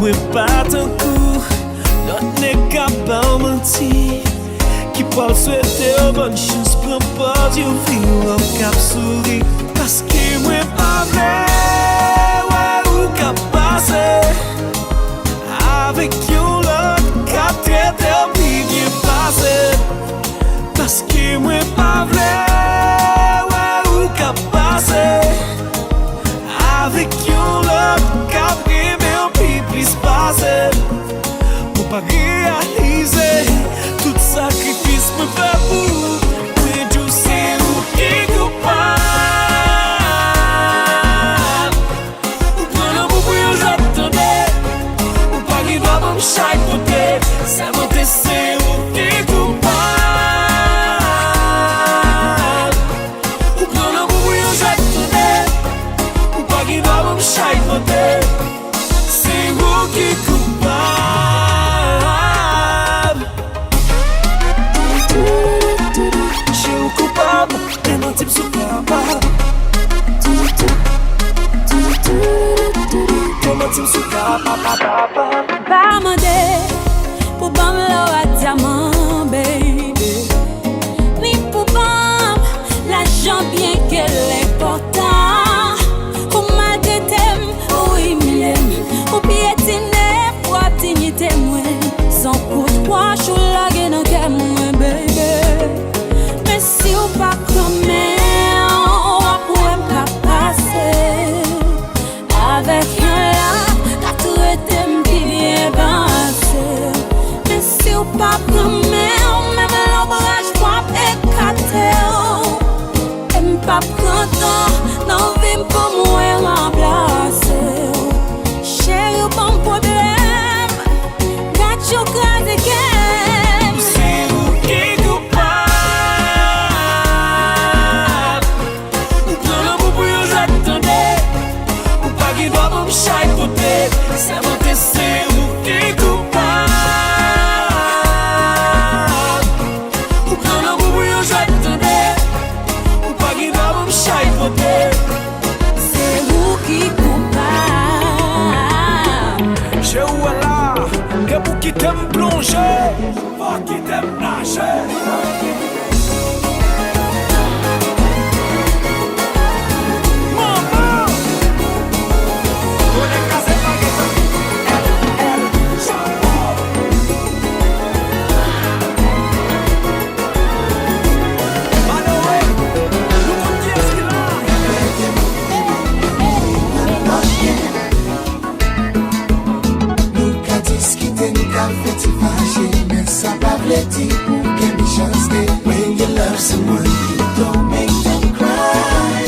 moi pas tant coup. Notre n'est capable de mentir. Qui peut souhaiter bonne chance, prends pas du vivre au cap souris. Parce que moi pas vrai, ouais, ou cap passer. Avec you, l'autre, cap traité, puis bien passé. Parce que moi pas vrai, ouais, ou cap passer. Avec you, l'autre, cap privé, puis plus passé. Pour pas réaliser tout sacrifice me fait pour. Mais Dieu c'est où qui est coupable. Ou prendre un bout pour y j'attendais. Ou pas qu'il va me chaque côté. Ça monte c'est où qui est coupable. Ou prendre un bout pour y j'attendais. Ou pas qu'il va me chaque côté. C'est où qui est coupable. Type super bad. Comment tu me super papa. Pas mandé pour bam l'eau à diamant, baby. Ni pour bam l'argent bien qu'elle est important. Pour mal de thème, oui m'aime. Pour piétiner, pour dignité moi. Sans coup de poids, je suis là dans qu'elle moi, baby. Mais si ou pas comme avec un là, t'as tout été bien passé. Mais si ou pas comme même l'ombrage pas éclaté. Et pas prendre non vie pour moi remplacer. Chérie, bon problème, got you guys again. C'est où qui est coupable. Ou prendre un bout pour y j'attendais. Ou pas qu'il va me chaque côté. Ça monte c'est où qui est coupable. Ou prendre un bout pour y j'attendais. Ou pas qu'il va me chaque côté. C'est vous qui coupable. J'ai où là, que pour qui t'aime plonger, pas qui t'aime nager. When you love someone, you don't make them cry.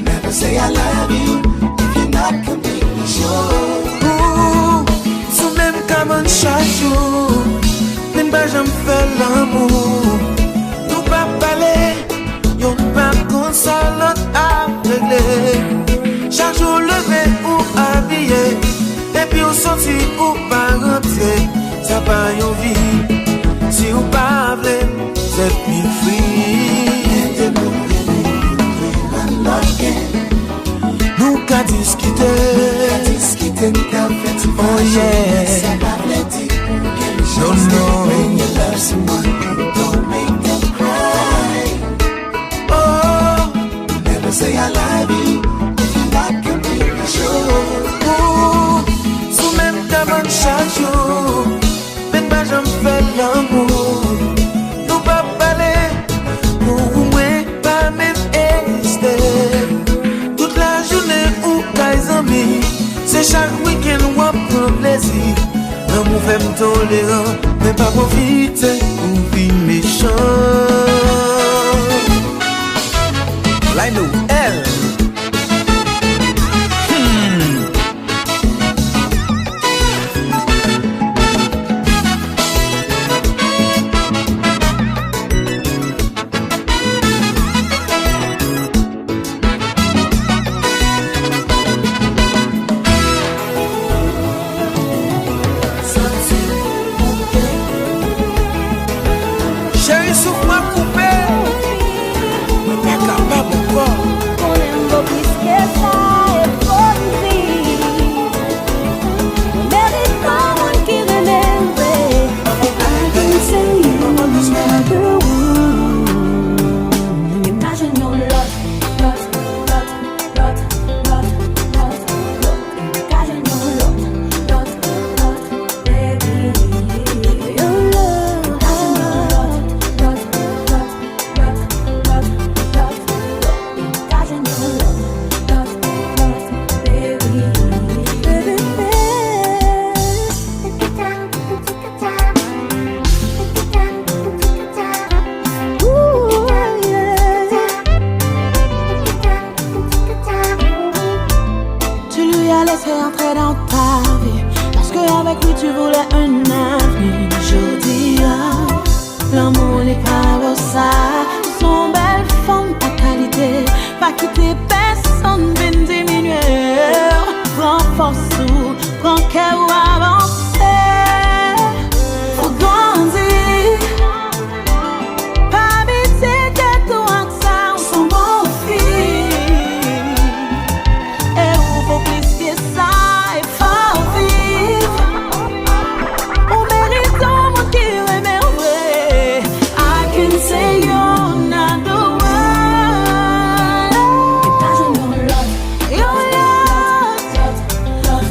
Never say I love you if you're not completely sure. So même comme un chachou, même pas j'aime faire l'amour. Nous pas parler, y'on pas console l'autre à régler. Chaque jour levé ou habillé, et puis on sorti ou pas rentrer. Ça pas yon vie, si ou pas vle, set me free. Nous qu'a discuter, nous qu'a fait oh yeah. No, no. When you love someone, you don't make them cry. Oh, never say I love you if you're not completely sure. oh, sous même comme un chachou. J'aime faire l'amour. Nous pas parler, nous pas même exister. Toute la journée ou les amis, c'est chaque week-end où on prend plaisir. L'amour fait me tolérant, mais pas profiter ou vie méchant. Là nous, elle. Chérie, souffle-moi coupé, mais pas capable encore. l'as laissé entrer dans ta vie, parce qu'avec lui tu voulais un avenir. Je dis l'amour n'est pas beau ça. Son belle femme, ta qualité, pas quitter personne, ben diminuer. Prends force ou prends cœur ou avancer. Faut grandir, pas habiter que toi que ça, on s'en bon fille. Et faut plus que ça, il faut vivre. On mérite un monde qui remet vrai. I can say you're not the one. Your love,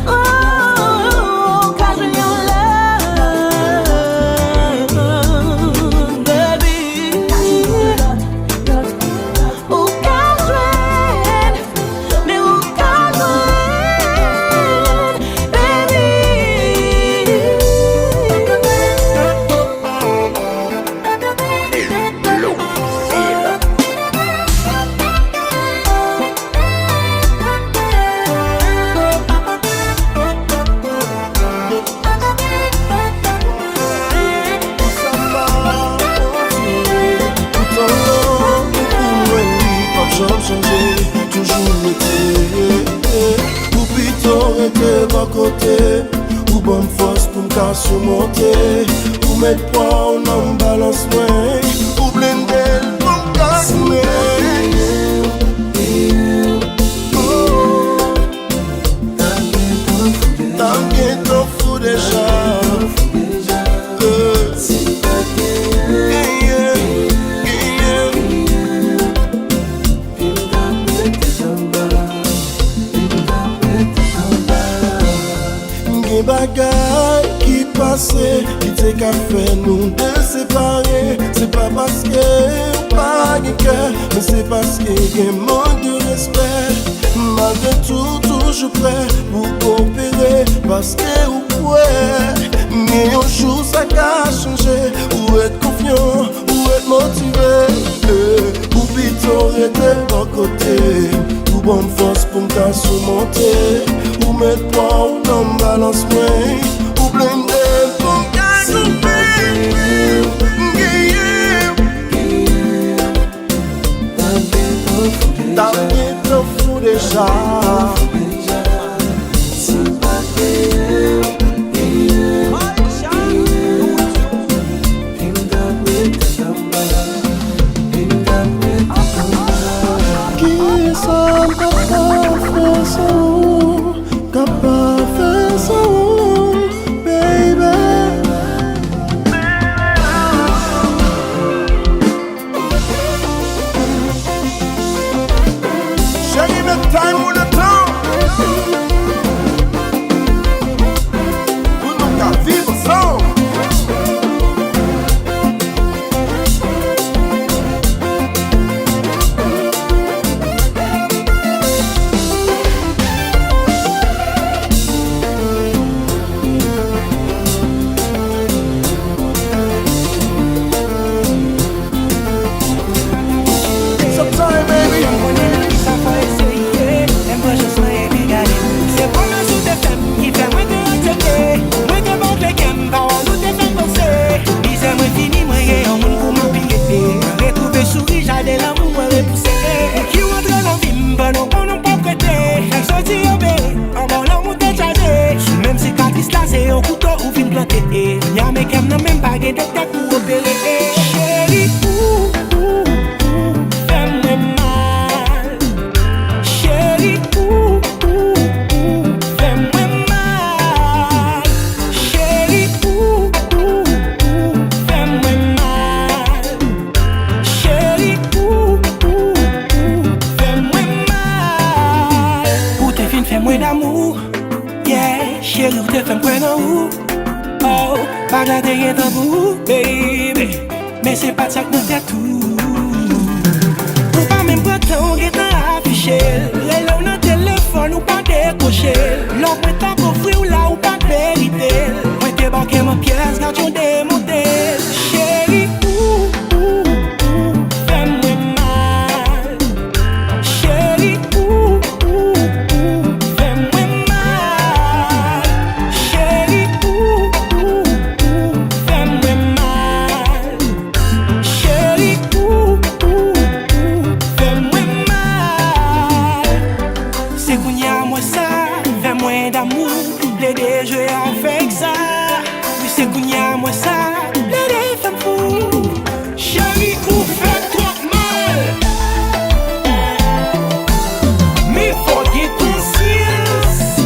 oh, cause your love, baby. Who can win? Me who can win, baby. Tout en long, pour lui, pas de jamais changer, toujours été. Ou plutôt rester à côté, ou bonne force pour me surmonter. Ou mettre poids en balance moins, ou blender pour me casser. T'as bien trop fou déjà. Des bagailles qui passaient, qui t'est qu'à faire nous deux séparer. C'est pas parce que pas de cœur, mais c'est parce qu'il y a un manque de respect. Malgré tout, toujours prêt pour coopérer, parce que vous pouvez. Mais un jour ça a changé, ou être confiant, ou être motivé. Ou plutôt rester à côté, ou bonne force pour me surmonter. Ou mettre poids ou dans balance moins, ou blender pour me t'as bien trop fou déjà. Qui sont capables de faire ça, capable de faire ça, baby. Chérie, le time ou le temps, pour nous qu'à vivre ensemble. Sometime, baby. Même si Catis là c'est un couteau ou vin planté. Y'a mes kem n'a même pas de tête pour opérer. Chérie, fais-moi mal. Chérie, fais-moi mal. Chérie, fais-moi mal. Chérie, fais-moi mal. Pour tes fins, fais-moi d'amour. Yeah, chérie, ou te fais m'prendre où? Oh, pas garder rien dans vous, baby. Mais c'est pas ça que nous fait tout. Ou pas même prétendre que t'as affiché. Les là, on a téléphone ou pas décoché. L'on peut t'en offrir ou là ou pas de vérité. Moi, t'es banqué ma pièce, quand tu démonté. Chérie, fais-moi mal. Chérie, fais-moi mal. plein d'amour, plaidé jouer avec ça. Oui, c'est Gounia, moi ça, plaidé femme fou. Chérie, ou fait trop mal. Mais faut get conscience.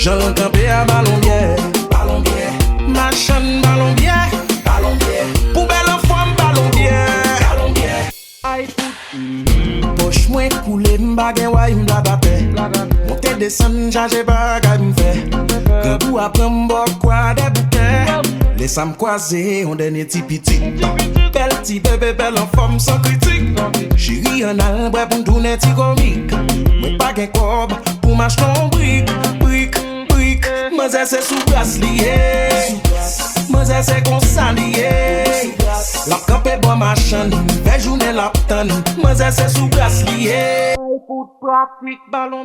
J'en campé à ballon bière. Ballon bière. Machan ballon bière. Ballon bière. Poubelle en forme ballon bière. Ballon bière. Aïe pout. Poche moi coulé m'bagen wai m'blabate. Monter descendre charger bagay m'fait. Grand bout après m'boire quoi des bouteilles. Laisse-moi me croiser on dernier petit petit. Belle petit bébé belle en forme sans critique. Chérie en albre pour tourner petit comique. Moi pas gain cob pour m'acheter un brique. Moi c'est sous glace lié. Moi c'est qu'on s'allié. La campe est bon machin. Belle journée la tonne. Moi c'est sous glace lié. Foot pratique ballon.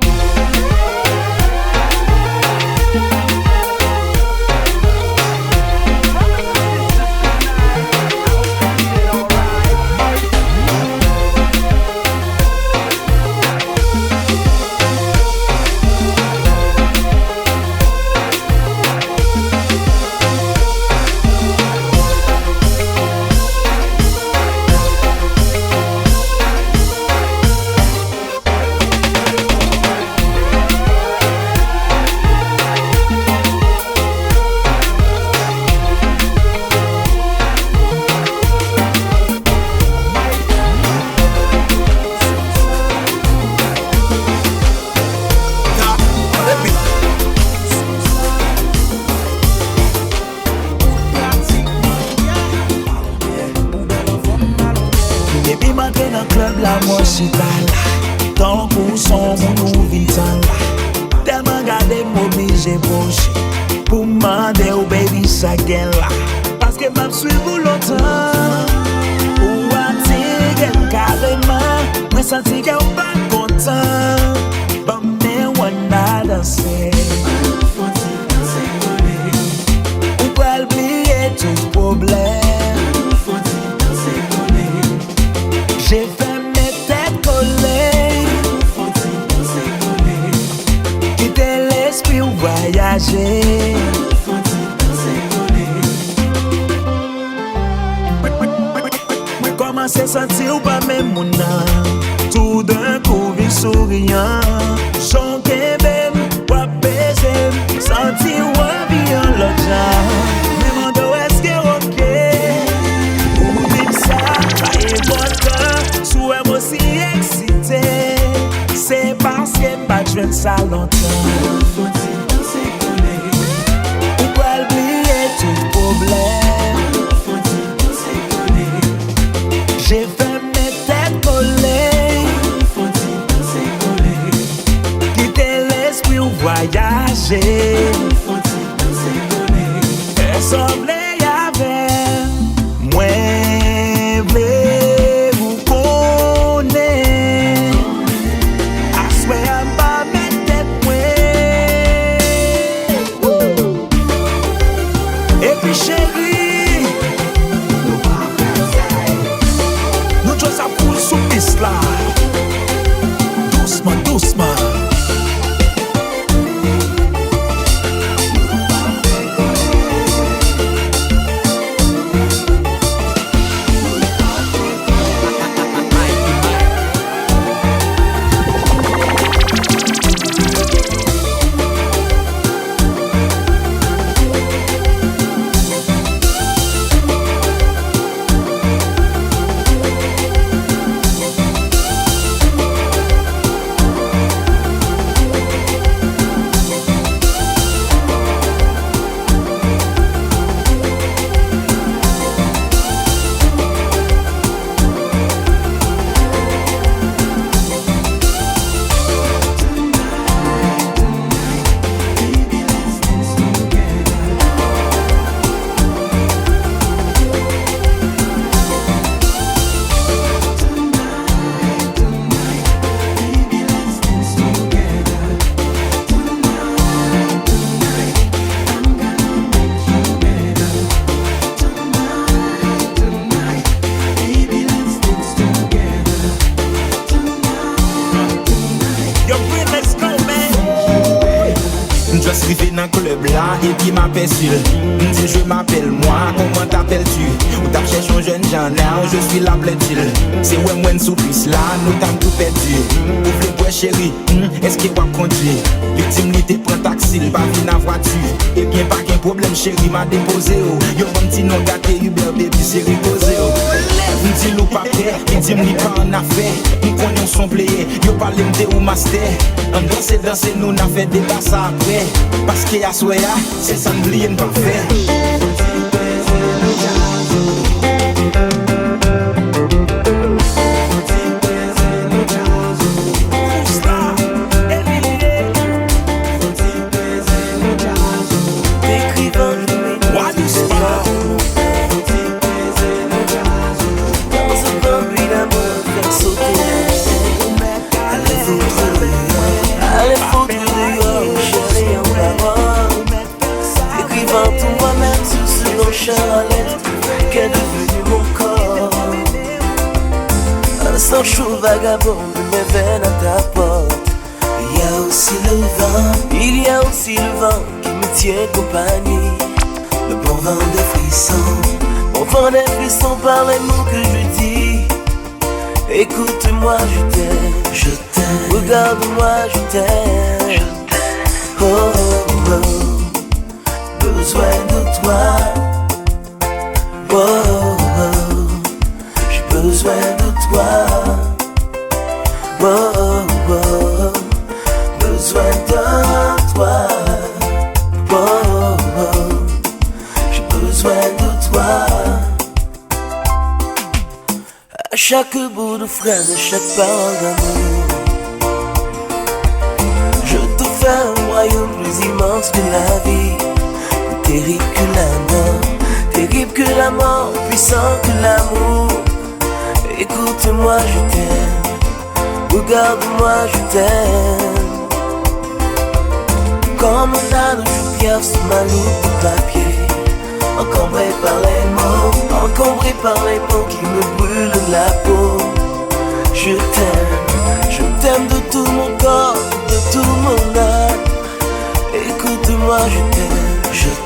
La moi c'est là, tant pour son mon vital. Tellement gardé m'oblige poche pour demander au baby ça gagne là. Parce que m'a suivi longtemps. Ou attirer carrément, moi senti que on pas content. But me wanna danser. Ou pas oublier tout problème. J'ai fait voyager. Moi commence à sentir ou pas même mon âme. Tout d'un coup il souriant. Son kébem ou baiser. Sentir ou bien l'autre genre. Me demande est-ce que ok. Ou dire ça, pas important. Souhait moi si excité. C'est parce que pas je viens de ça longtemps. J'ai fait mes têtes collées. Quitter l'esprit ou voyager. Ressembler avec moi. Voulez-vous connaître? I swear pas mes têtes moi. Et puis chérie, ça coule sous piste là. Doucement, doucement. Arrivé dans le club là et puis m'aperçu. Si je m'appelle moi, comment t'appelles-tu? Ou t'as cherché un jeune genre là, je suis la plaît-il. C'est ouais sous piste là, nous t'as tout perdu. Ouvre les bois chérie, est-ce qu'il va conduire? Victime t'es prend taxi, pas problème chérie m'a déposé yo bon petit nom gâté Uber baby c'est reposé m'dit l'ou pas prêt il dit m'li pas en affaire m'connon son player yo parle m'de ou master on danser nous n'a fait débat ça après parce que y'a soya c'est ça n'oublier pas faire qu'est devenu mon corps. Un sang chaud vagabond me veine à ta porte. Il y a aussi le vent qui me tient compagnie. Le bon vent des frissons par les mots que je dis. Écoute-moi, je t'aime, regarde-moi, je t'aime. Oh, oh, oh. Besoin de toi. Oh, oh, j'ai besoin de toi. Oh, oh, besoin de toi. Oh, oh, j'ai besoin de toi. À chaque bout de phrase, à chaque parole d'amour, je te fais un royaume plus immense que la vie, plus terrible que la mort. Terrible que la mort, puissant que l'amour. Écoute-moi, je t'aime. Regarde-moi, je t'aime. Comme un âne, je pierre sous ma loupe de papier. Encombré par les mots qui me brûlent la peau. Je t'aime de tout mon corps, de tout mon âme. Écoute-moi, je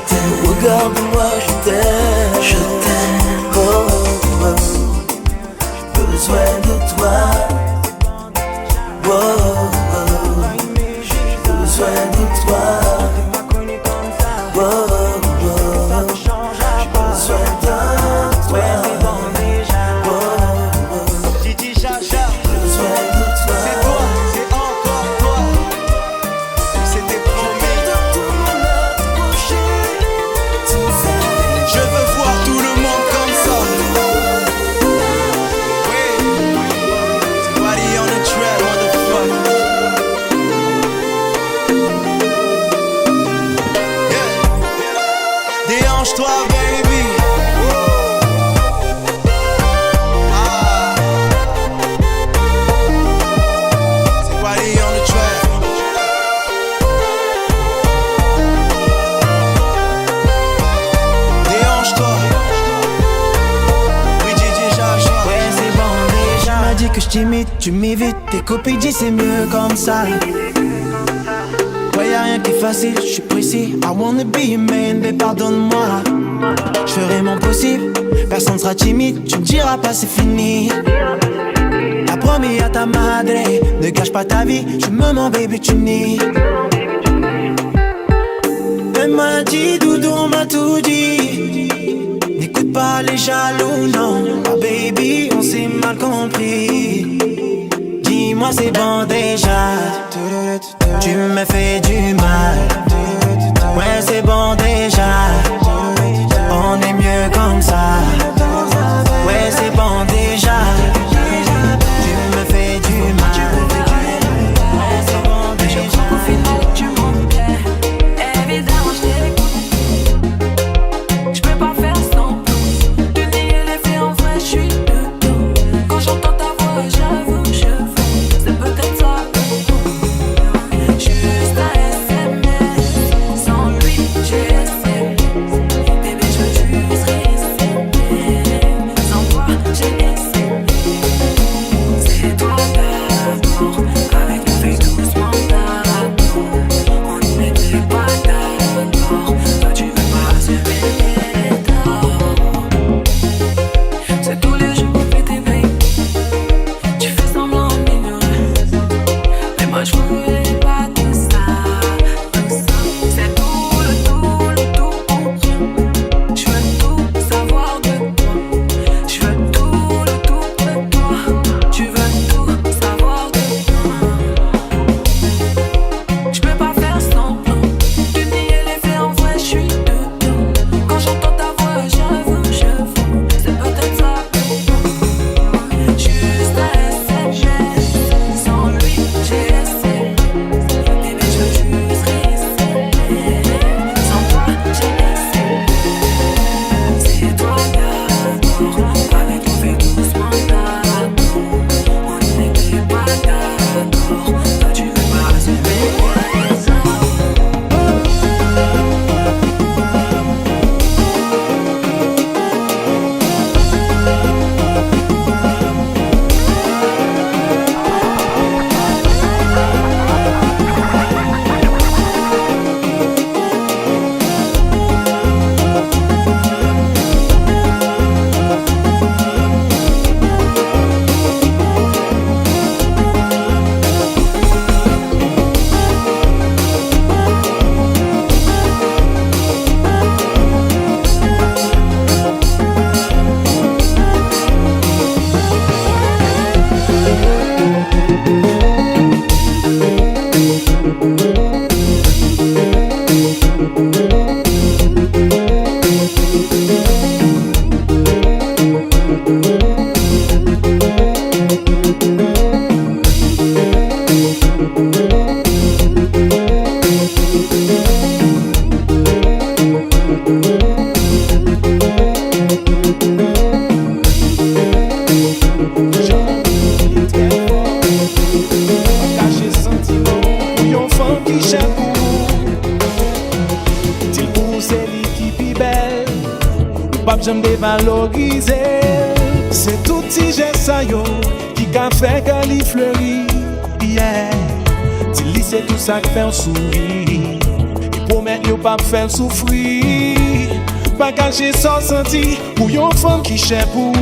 t'aime, regarde-moi, je t'aime, oh, oh, oh. J'ai besoin de toi, oh, oh, j'ai besoin de toi, oh, oh, j'ai besoin de toi. Timide, tu m'évites, tes copines disent c'est mieux comme ça. Ouais, y'a rien qui est facile, je suis précis. I wanna be a man, mais pardonne-moi. Je ferai mon possible, personne sera timide. Tu me diras pas c'est fini. T'as promis à ta madre, ne gâche pas ta vie. Je me mens, baby, tu nies. Elle m'a dit, doudou, on m'a tout dit. N'écoute pas les jaloux, non. Oh baby, on s'est mal compris. Dis-moi c'est bon déjà. Tu me fais du mal. Ouais c'est bon déjà. On est mieux comme ça. Ouais c'est bon déjà. Tu me fais du mal. Ouais c'est bon déjà. Tu me plais. Évidemment je t'écoute. J'entends ta voix, j'avoue, c'est peut-être ça. Juste à j'aime dévaloriser. C'est tout petit geste yo qui a fait que l'y fleurit. Yeah. Dis-lui c'est tout ça qui fait un sourire. Et pour mettre yo pas faire souffrir. Pas cacher sans senti pour yon femme qui chère pour.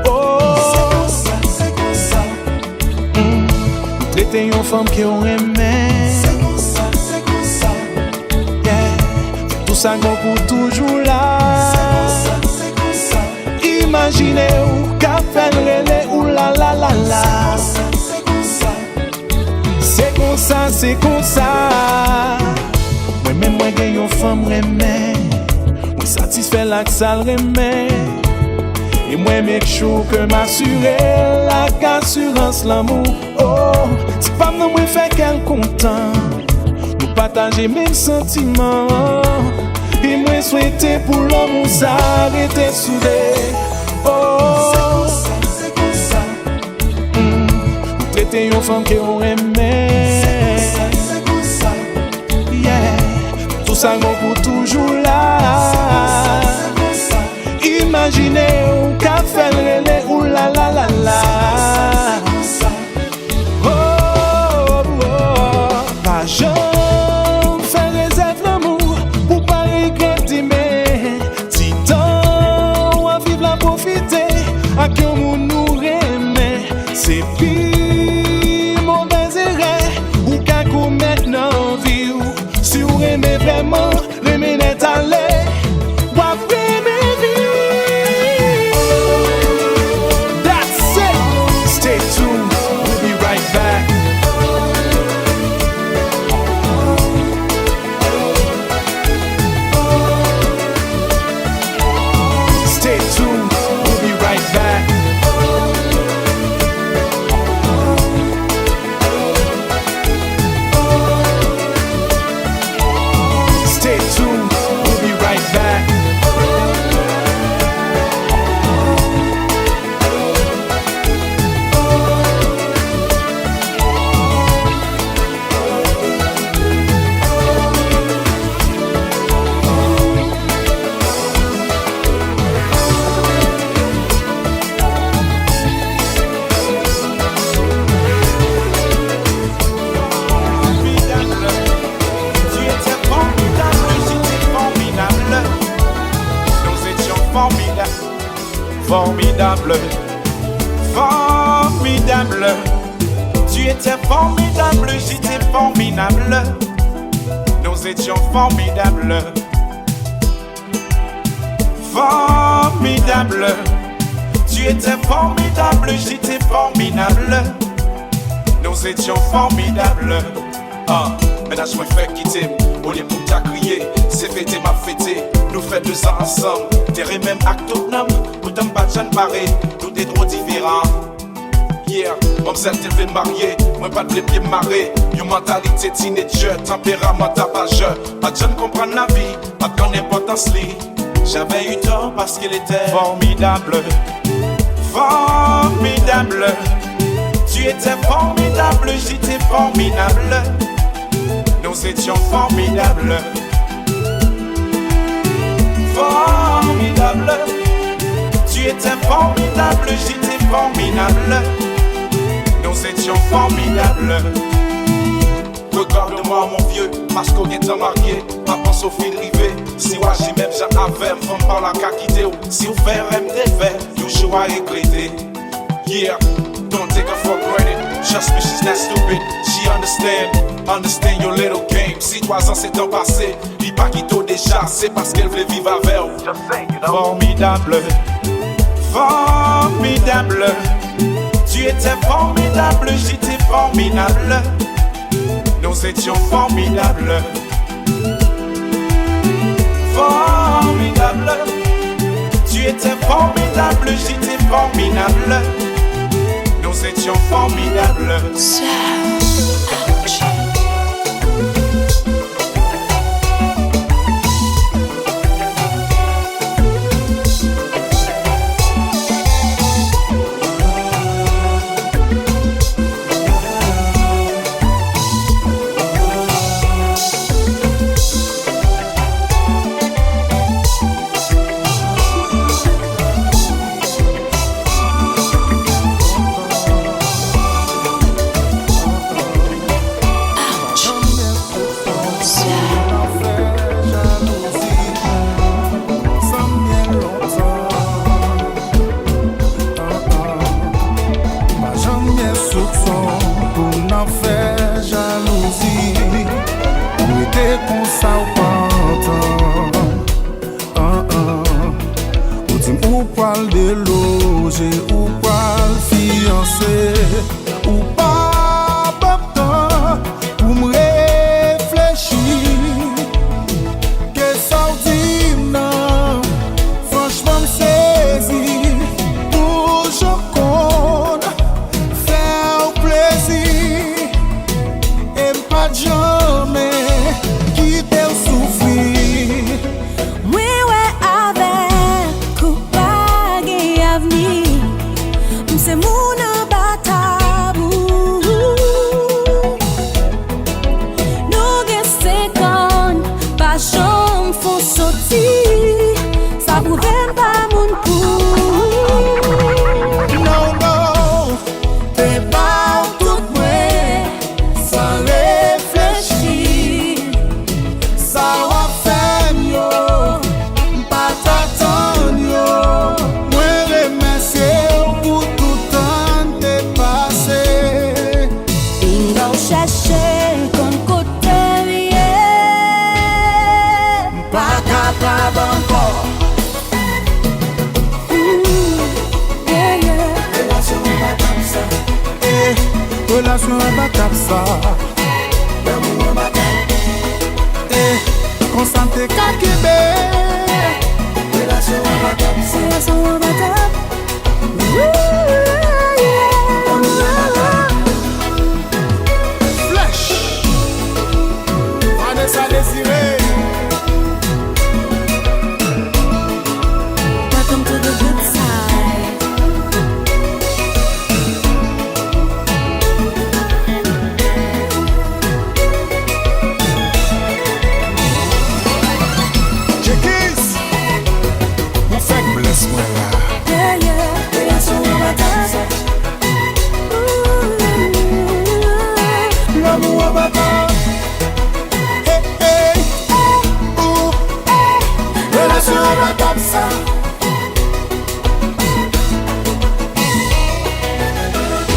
Oh. C'est comme ça. Traiter yon femme qui on aimait. C'est comme ça. Yeah. Tout ça qu'on pour toujours là. C'est comme ça. Imaginez ou qu'a fait le relais ou la la la la. C'est comme ça. C'est comme ça, c'est comme ça. Moi-même, moi, j'ai une femme remè. Moi, satisfait la que ça le remè. Et moi, make sure que m'assurer la assurance, l'amour. Oh, c'est pas moi, moi, fait qu'elle content. Nous partager même sentiments. Et moi, souhaiter pour l'homme, s'arrêter soudé. Oh, C'est comme ça. nous traiter une femme qui on aimait. C'est comme ça. Yeah. Tout ça on pour toujours là. C'est comme ça. Imaginez ou qu'a fait le relais ou la la la la. Oh, oh, pas jamais faire réserve l'amour pour pas regretter mais si tant ou à vivre la profiter à qui on nous remet c'est pire mauvais erreur ou qu'à commettre dans vie ou si vous aimez vraiment les menettes aller. Formidable, formidable, tu étais formidable, j'étais formidable, nous étions formidables, formidable, tu étais formidable, j'étais formidable, nous étions formidables. Ah, ménage moi fait quitter, au lieu pour t'a crié, c'est fêté m'a fêté, nous fait 2 ans ensemble, t'es même acte tout nom. T'aimes pas de paré, tout est trop différent. Yeah, comme celle t'es fait marier, moi pas de pieds marrer. Une mentalité teenager, tempérament tapageur. Pas de jeune comprendre la vie, pas de connaître l'importance li. J'avais eu tort parce qu'il était formidable. Formidable, tu étais formidable, j'étais formidable. Nous étions formidables. Formidable. Tu étais formidable, j'étais formidable. Nous étions formidables. Regarde-moi mon vieux, parce qu'on est marié. Pas pense au fil rivé. Si moi j'ai même j'ai affaire, femme par la quitter. Si vous faites des faits, you choix regretter. Yeah, don't take her for granted. Trust me, she's not stupid. She understand your little game. Si 3 ans c'est temps passé, il pas quitté déjà. C'est parce qu'elle veut vivre avec vous. Formidable. Formidable, tu étais formidable, j'étais formidable. Nous étions formidables. Formidable, tu étais formidable, j'étais formidable. Nous étions formidables. T'es comme ça ou pas ou dis ou poil déloger ou poil fiancé ou pas temps pour me réfléchir que ça dit non franchement me saisir pour je compte faire plaisir et pas jamais quitter ou souffrir. Oui, ouais, avec KOUPAB et avenir, c'est mon abatabou. Nous gestons pas chambre, faut sortir, ça pouvait pas mon coup. Non, non, t'es pas tout prêt, sans réfléchir. Ça va faire mieux, pas t'attendre yo. Moi remercier pour tout temps dépassé. Bingo chercher comme côté Pas capable encore. yeah, yeah. Relation imbattable ça. Constante kakibé. C'est la son abatable. Flash. Vanessa Désiré. Welcome to the good side. Checkis. Mon sac blesse moi là. Yeah, yeah. Relation abatable. L'amour abattant. Hey, hey. Ouh. Relation abattable ça.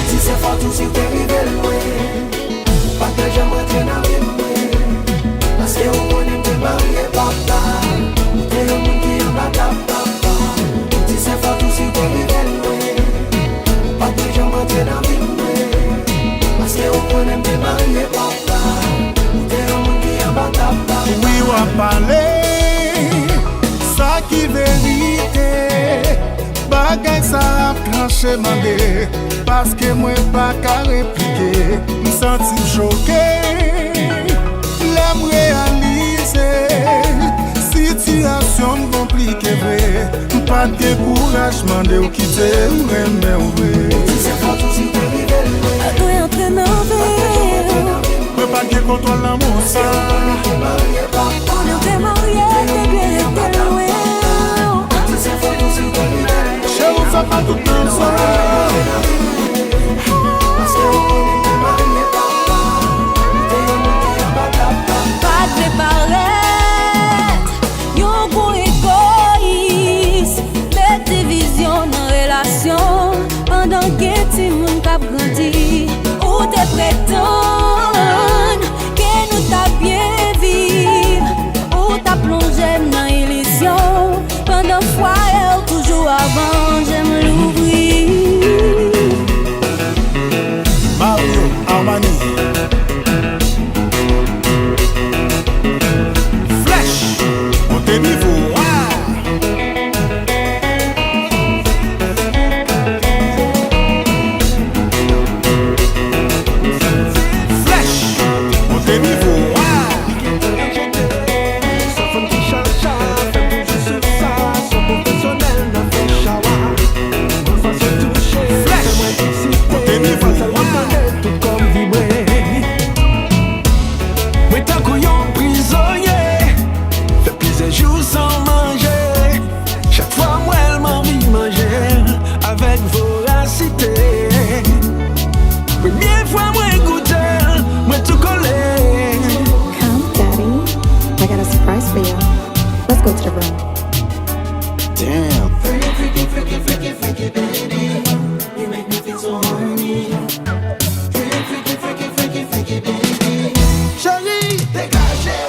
Si c'est fort tout si t'es arrivé loin, pas que j'aimerais te n'arriver moins. Parce que on connaît tes barrières papa, t'es le monde qui en bat ta papa. Si c'est fort tout si t'es arrivé loin, pas que j'aimerais te n'arriver moins. Parce que on connaît tes barrières papa, t'es le monde qui en bat ta papa. Oui, on va parler, ça qui vérité. Bagay ça a clenché mandé, parce que moi pas qu'à répliquer. Me senti choqué, l'aime réaliser. Situation compliquée vrai, pas de courage mandé ou quitter ou remet ou vrai. Si c'est fort tout si t'es arrivé loin, Nous entraînons en ville. Mais pas de contrôle l'amour ça. tes barrières papa. On est mariés, t'es bien, t'es loin. Si c'est fort tout si t'es arrivé loin. Chez vous ça pas tout le temps ça. Parce que on connaît tes barrières papa, t'es le monde qui en bat ta papa. Pas de paraître, yon gros égoïste. Belle division dans relation. Pendant que ti moun k'ap grandi, ou te prétendre que nous t'a bien vivre, ou t'a plongé dans illusion. Pendant foyer, toujours avant, j'aime l'ouvrir. Mario Armani. Flash, montez niveau. Flash, montez niveau. Flash, montez niveau. Tout comme vibrer. Moi tant qu'on yon prisonnier, fait plusieurs jours sans manger. Chaque fois moi elle m'envie manger avec voracité. Première fois moi écouter, moi tout collé. Come, Daddy. I got a surprise for you. Let's go to the room. Damn. Freaky, freaky, freaky, freaky, baby. You make me feel so horny. Freaky, freaky, freaky, freaky, freaky, baby. Chérie, Dégagez,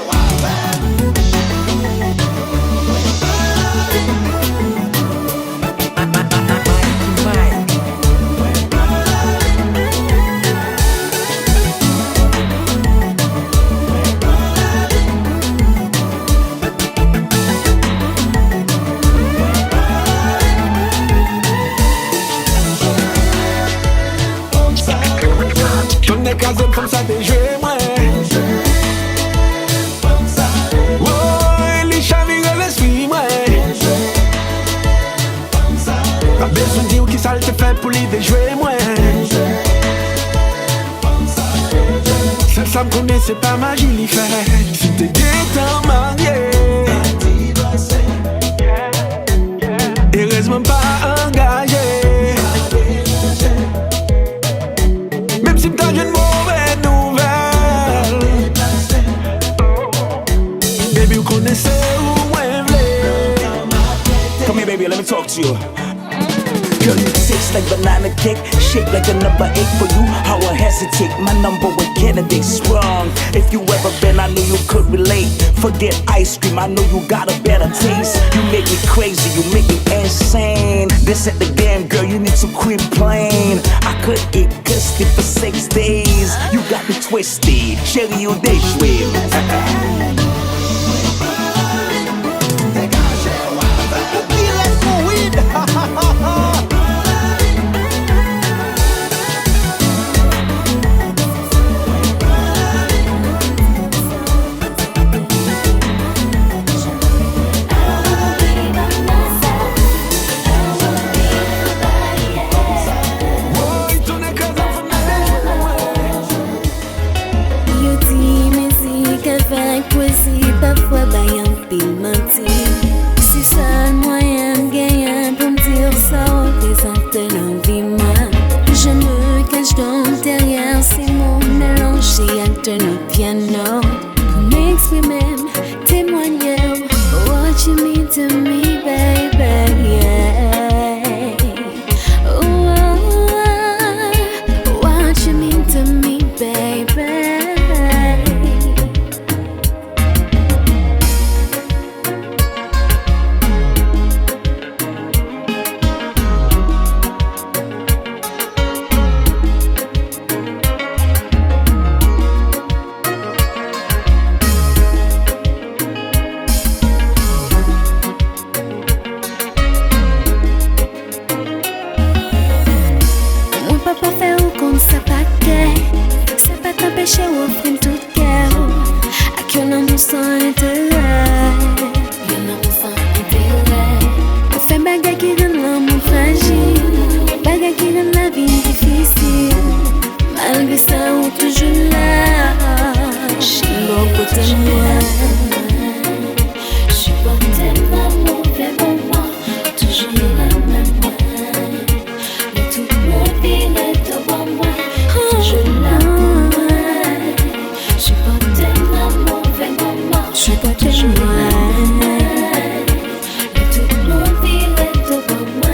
ça me connaît, c'est pas magie l'y fait. Si t'es guettant marié, et reste même pas engagé. Même si t'as une mauvaise nouvelle, baby, vous connaissez où moi v'lais. Come here, baby, let me talk to you. Girl, you taste like banana cake, shaped like a number 8 for you. How I hesitate, my number one candidate strong. If you ever been, I knew you could relate. Forget ice cream, I know you got a better taste. You make me crazy, you make me insane. This at the game, girl, you need to quit playing. I could eat good sleep for 6 days. You got me twisted, chérie, you déchoué. Parfois, bayan pile menti. Si seul moyen de gagner pour me dire ça représente l'envie-moi. Je me cache donc derrière ces mots mélangés avec un piano. Pour m'exprimer, témoigner what you mean to me, baby, yeah. Oh, what you mean to me, baby. J'ai offert tout cœur à qu'un amour sans intérêt. Un amour sans intérêt. On fait bagarre qui rend l'amour fragile, bagarre qui rend la vie difficile. Malgré ça, on est toujours là. Je suis bon côté de moi. Je suis pas tellement mauvais pour moi. Toujours la même moi. Mais toute ma vie est devant moi. Toujours là. Je suis pas toujours loin. Et toute mon vie est devant moi.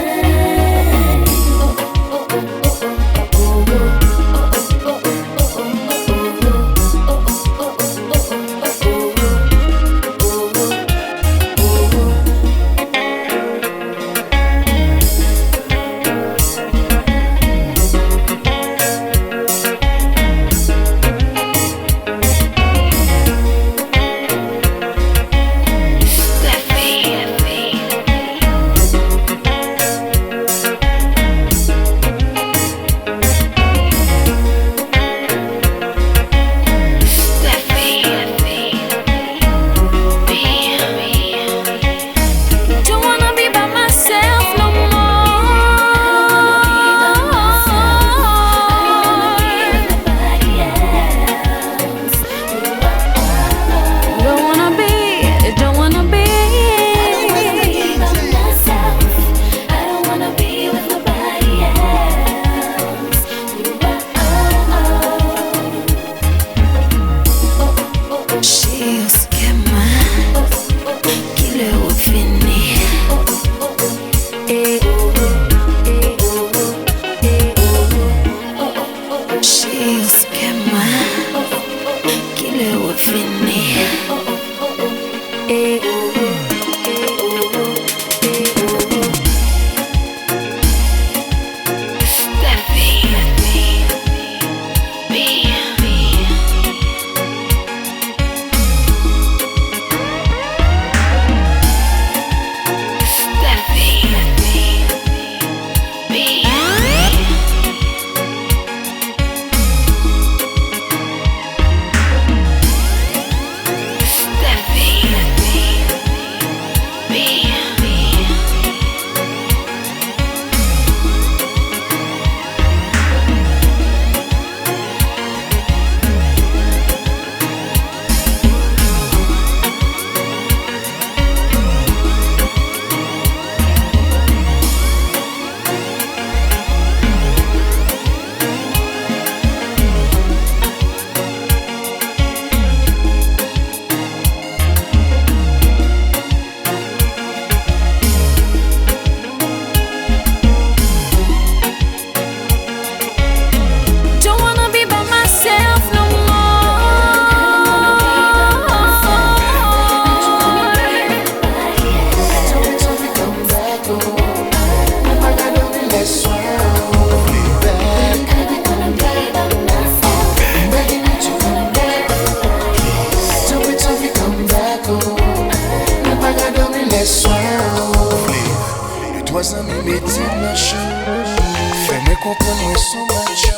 comprendre moi son match.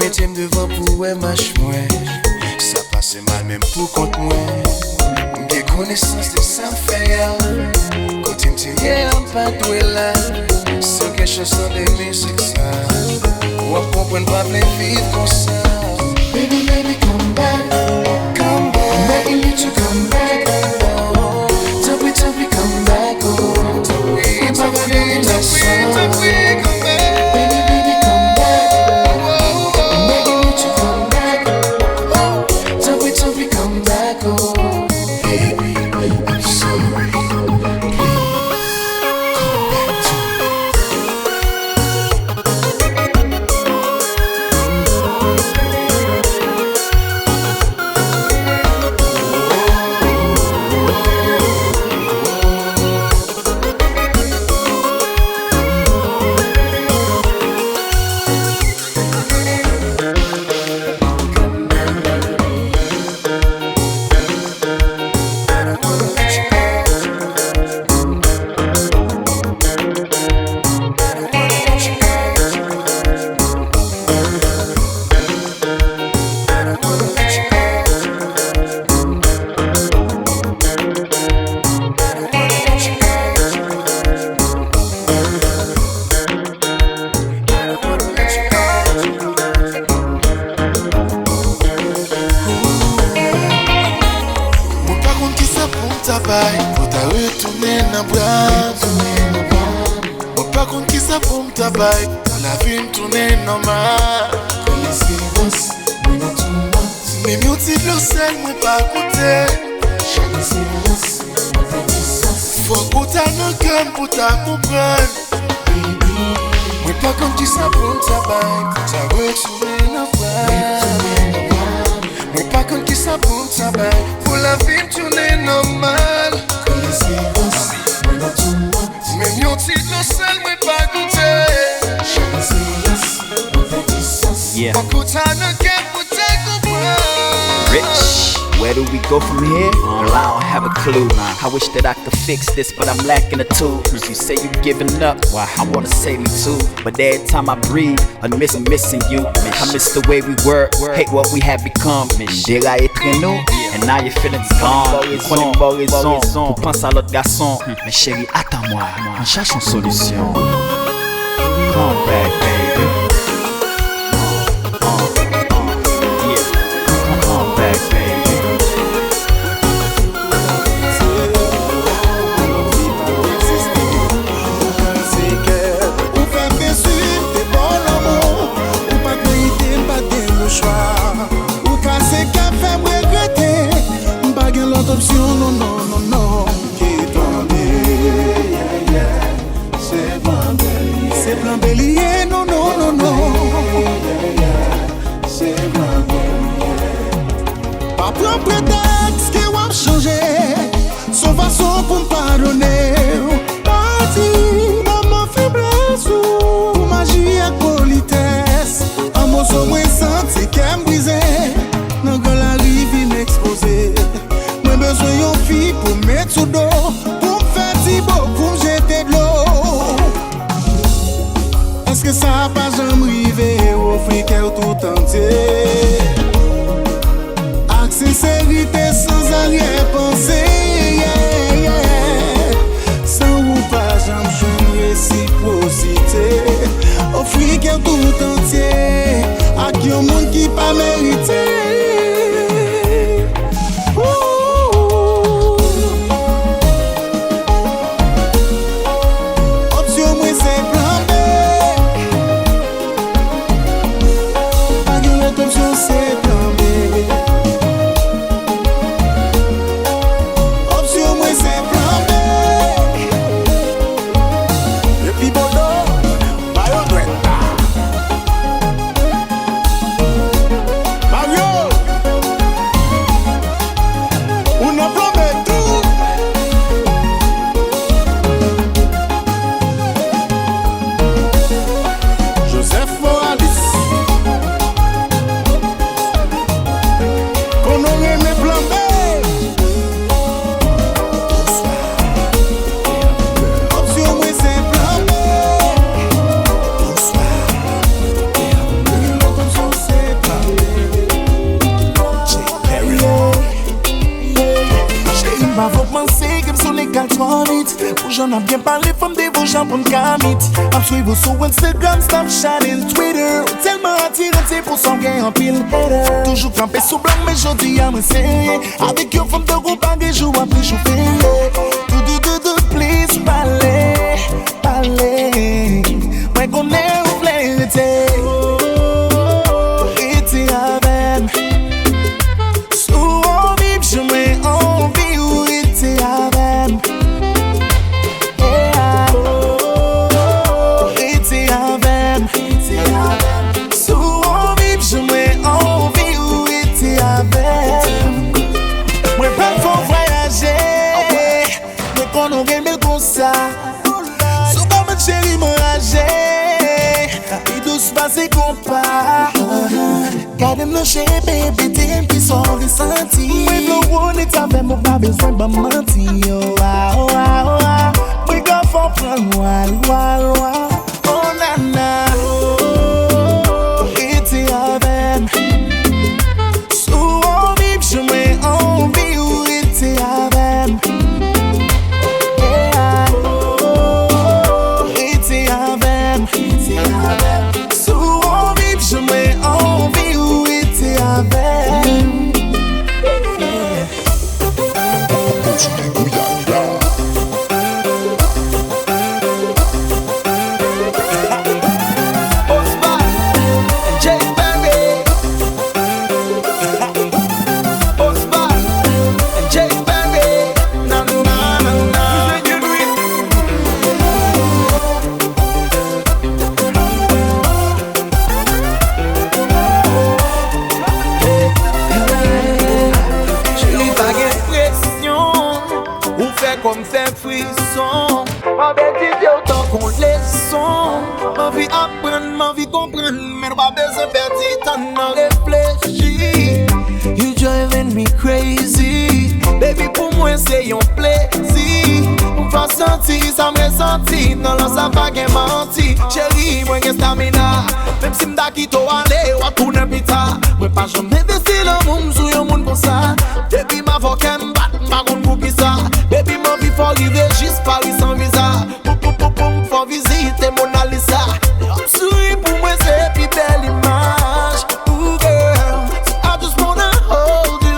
Mettez-moi devant pour un match moi. Ça passe mal même pour contre moi. Des connaissances de ça faire. Quand tu me tiens en pas doué là. Sans quelque chose d'aimer c'est ça. Ou à comprendre pas plein vivre comme ça. Baby, baby, come back. Come back. I'm begging you to come back. Topi, topi, come back. Oh, I'm begging you to come back. Baby, baby, come back. I'm begging you to come back. Topi, topi, come back. Oh, baby, I'm sorry. I wish that I could fix this, but I'm lacking the tools. You say you giving up, well, I wanna save me too. But every time I breathe, I'm missing you. I miss the way we were, hate what we have become. Déjà être nous, and now your feelings gone. Prenez une bonne raison pour penser à l'autre garçon. Mais chérie, attends-moi, on cherche une solution. Come back, baby. Yeah, come back, baby. Ou casser qu'à faire me regretter. Pas gain l'autre option, non, non, non, non. Qui tombé, c'est plan bélier, non, non, non, non. C'est plan bélier. Pas prendre prétexte qui va changer. Son façon pour me pardonner. Parti dans ma faiblesse ou magie et politesse. Amour sur moi senti qu'elle me brisait. Dans la rive inexposée. Moi besoin d'une fille pour mettre sous dos. Pour me faire si beau, pour me jeter de l'eau. Est-ce que ça n'a pas jamais arrivé au fricaire tout entier? Avec sincérité sans arrière-pensée, yeah, yeah. Sans ou pas jamais une réciprocité. Au fricaire tout entier. Avec un monde qui pas mérité. commencer comme sur les 4 vite. Pour j'en ai bien parlé, femme des vos gens pour me camit. À suivre sur Instagram, Snapchat et Twitter. Tellement attiré pour son gain en pile. Toujours campé sous blanc, mais je dis à me serrer. Avec une femme de groupe, à des jours après chauffer. Please, parlez. Ouais, qu'on est au plaisir. C'est compas. Gardez le chez bébé, t'es qui sont ressentis. Oui, le one est avec moi, pas besoin de mentir. Oui, qu'on faut prendre, oh nana. Et t'es avec. Sous envie, je mets envie, où t'es avec. Et t'es avec. Je mets envie où était avec. Comme fait frisson, ma bêtise autant qu'on les sons. Ma vie apprendre, ma vie comprendre, mais pas besoin de faire du temps à réfléchir. You driving me crazy, baby pour moi c'est un plaisir. Pour faire sentir, ça me sentit, non là ça va qu'un menti. Chérie, moi j'ai stamina, même si m'da quitté aller ou à tourner pita. Moi pas jamais vestir le monde sur un monde comme ça. Baby ma voix qu'elle bat, ma gonne pour qui ça. Baby ma vie faut arriver juste Paris sans visa. Faut visiter Mona Lisa. Souris pour moi c'est plus belle image. Ooh girl, I just wanna hold you.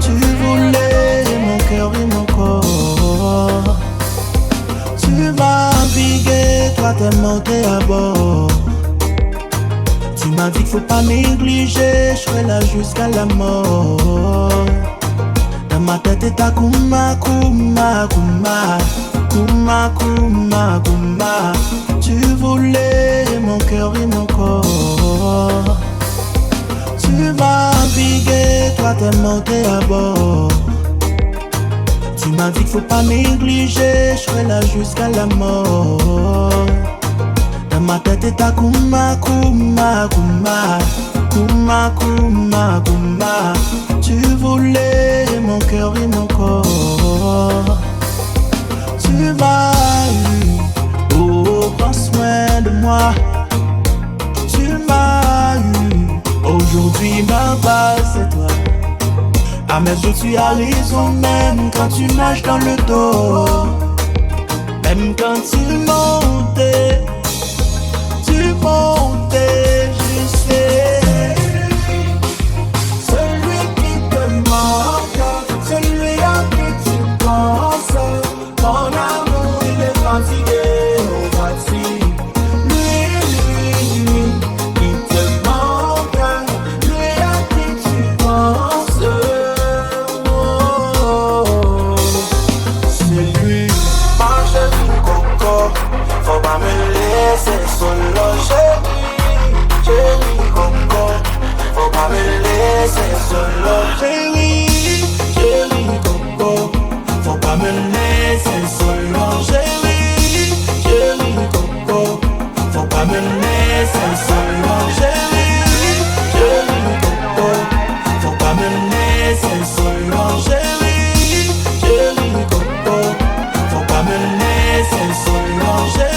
Tu voulais mon cœur et mon corps. Tu m'as brigué, toi t'es monté à bord. Tu m'as dit qu'il faut pas négliger, je serai là jusqu'à la mort. Dans ma tête est ta kouma, kouma, kouma. Kouma, kouma, kouma. Tu voulais mon cœur et mon corps. Tu m'as brigué, toi t'es monté à bord. Tu m'as dit qu'il faut pas négliger, je serai là jusqu'à la mort. Dans ma tête est ta kouma, kouma, kouma. Kouma, kouma, kouma. Tu voulais mon cœur et mon corps. Tu m'as eu, oh prends soin de moi. Tu m'as eu, aujourd'hui ma base c'est toi. À mes yeux tu as raison même quand tu nages dans le dos. Même quand tu montais, je sais. Celui qui te manque, celui à qui tu penses. Mon amour il est fatigué, oh voici. Lui, qui te manque, lui à qui tu penses. Oh, c'est lui, ma chérie coco. Faut pas me laisser solo, chérie coco. Faut pas me laisser solo, chérie coco. Faut pas me laisser solo, chérie coco. Faut pas me laisser solo, chérie coco. Faut pas me laisser solo, chérie coco. Faut pas me laisser solo, chérie.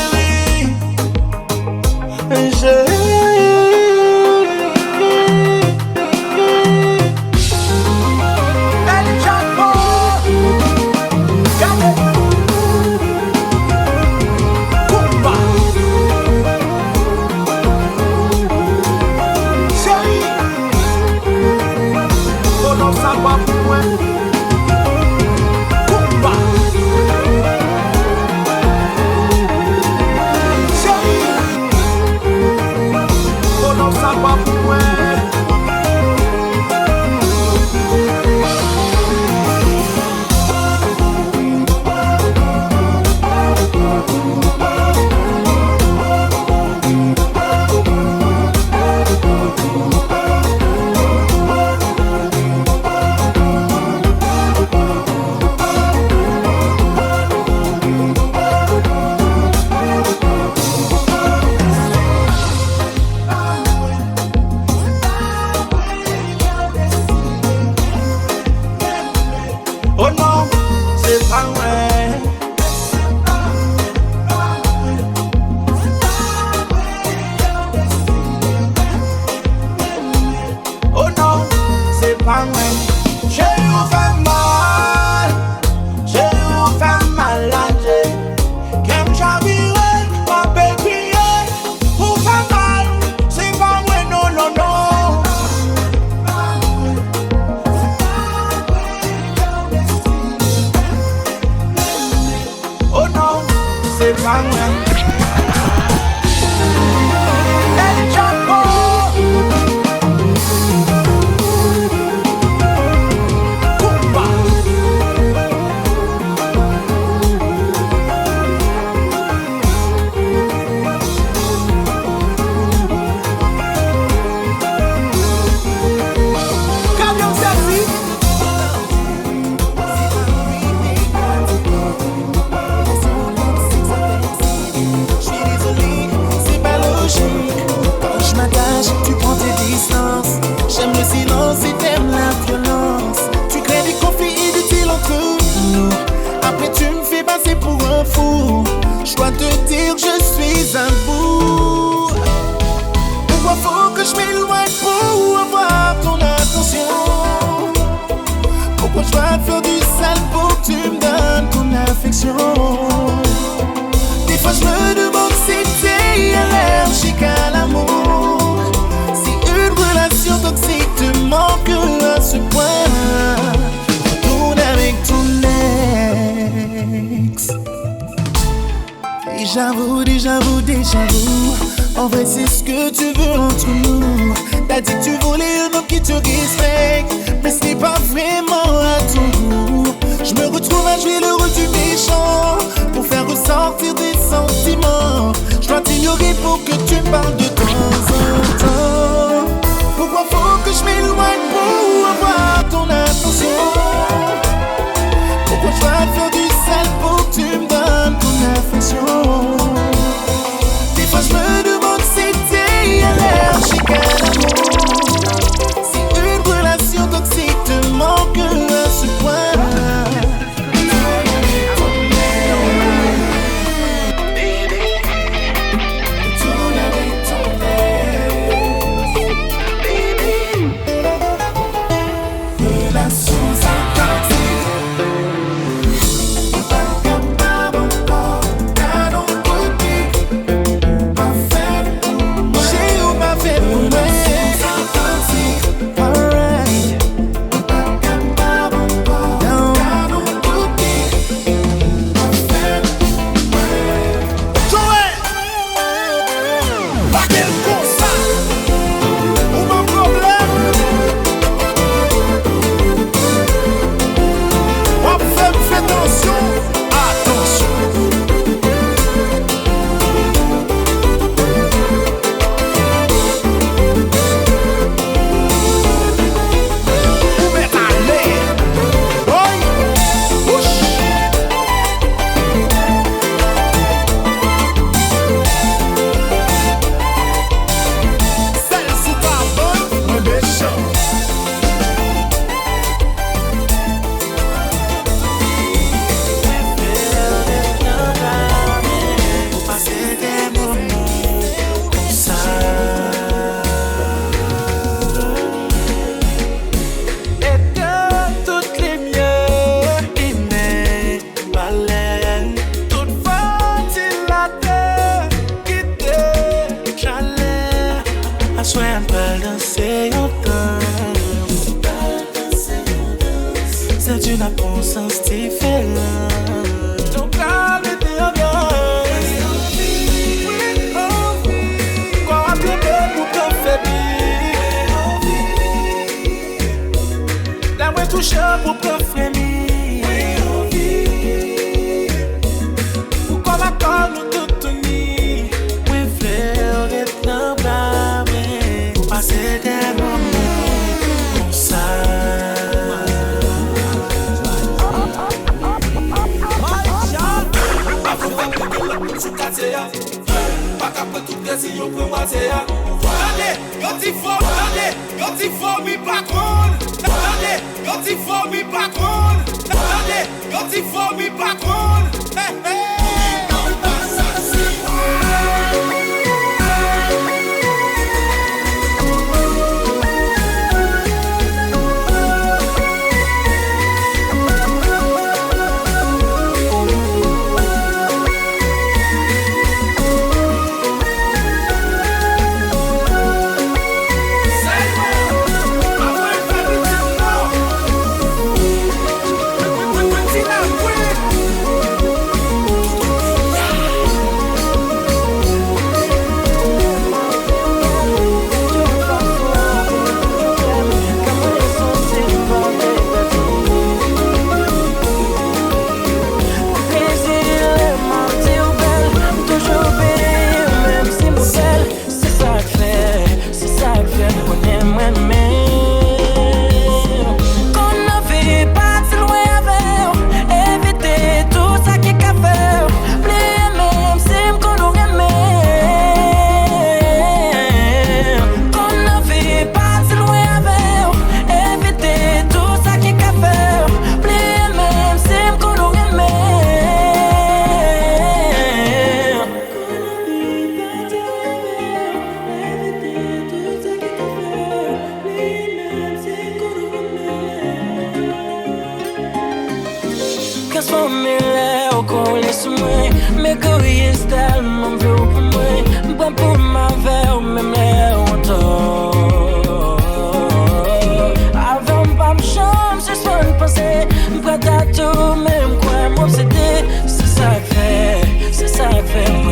Des fois je me demande si t'es allergique à l'amour. Déjà vous. En vrai, c'est ce que tu veux entre nous. T'as dit que tu voulais un homme qui te respecte, mais ce n'est pas vraiment à ton goût. Je me retrouve à jouer le rôle du méchant pour faire ressortir des sentiments. Je dois t'ignorer pour que tu me parles de temps en temps. Pourquoi faut que je m'éloigne pour avoir ton attention? Pourquoi je dois faire du sale pour que tu me donnes ton affection? Des fois je me demande si t'es allergique à l'amour, si une relation toxique te manque à ce point-là. C'est ça que fait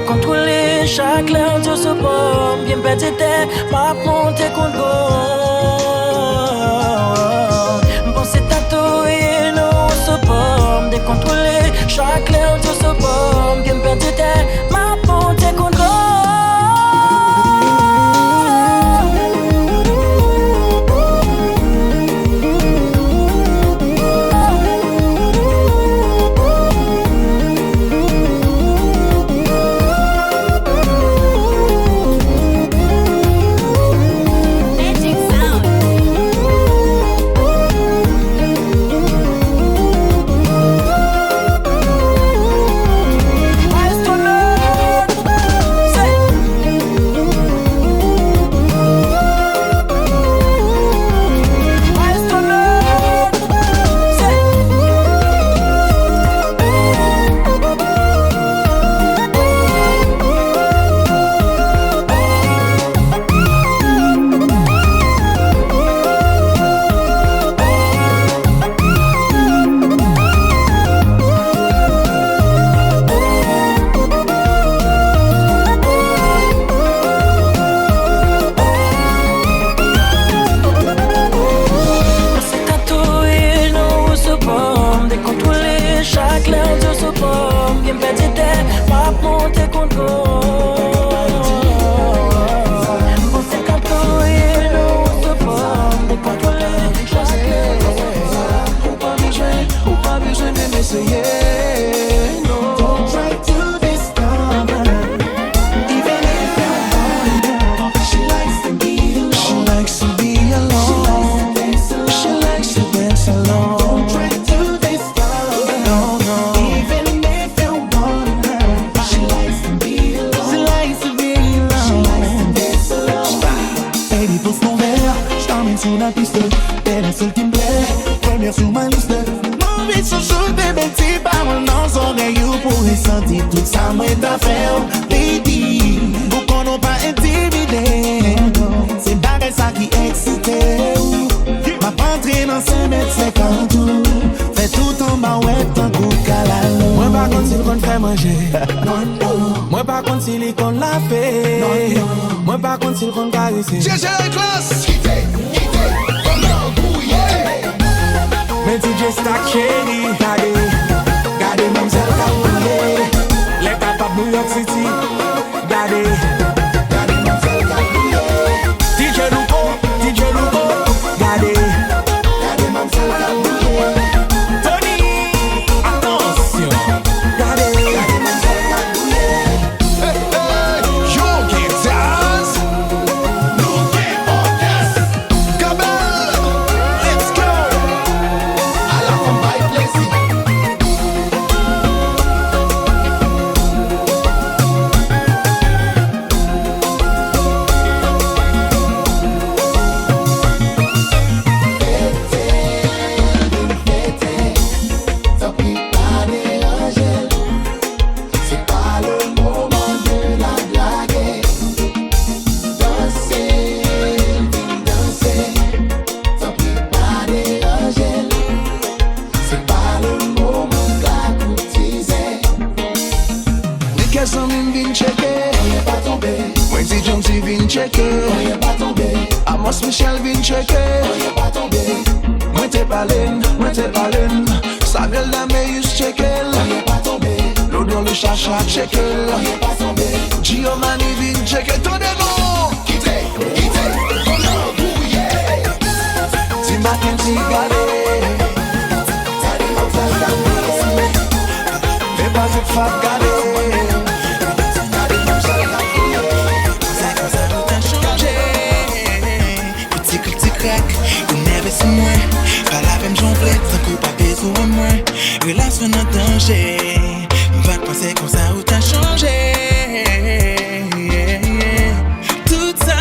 décontrôler. Chaque l'air de ce pomme, bien petit m'a monté contre bon c'est tatoué, non, ce pomme décontrôler. Chaque l'air de ce pomme, bien petit m'a monté contre Relation en danger, va te penser comme ça ou t'as changé. Tout ça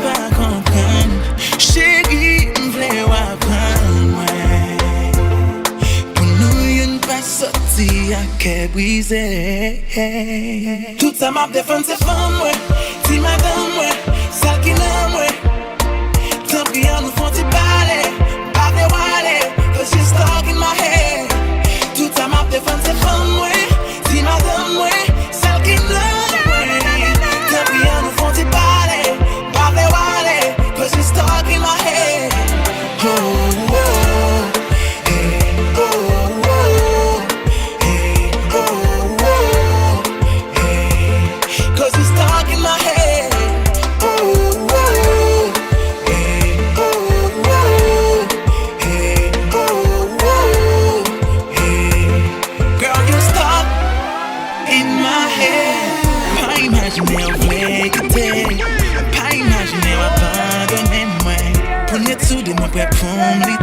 va comprendre, chérie, m'v'lait apprendre. Pour nous, y'en pas sorti à qu'est brisé. Tout ça m'a défendu, c'est femme, ouais. Si madame, ouais, celle qui l'aime, ouais. Tant pis, on nous font-ils parler, pas de wallet, cause she's stuck in my head. Tout ça m'a défendu, c'est femme, ouais. Si madame, ouais, celle qui l'aime.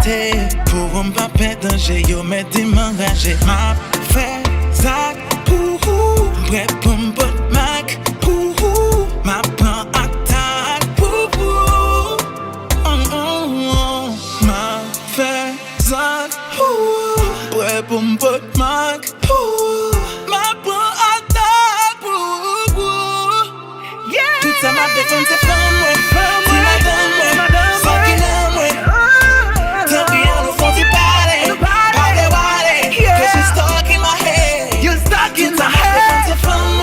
côté. Pour me pas perdre danger, yo mets des m'engager. Ma fait ça, prêt pour me battre Mac, ma plan attaque, ma fait ça, prêt pour me battre Mac, ma plan attaque, tout ça m'a défendu, c'est femme, madame, sans qu'il aime, tant pis on nous font du parler, cause you're stuck in my head, you're stuck in my head, c'est femme,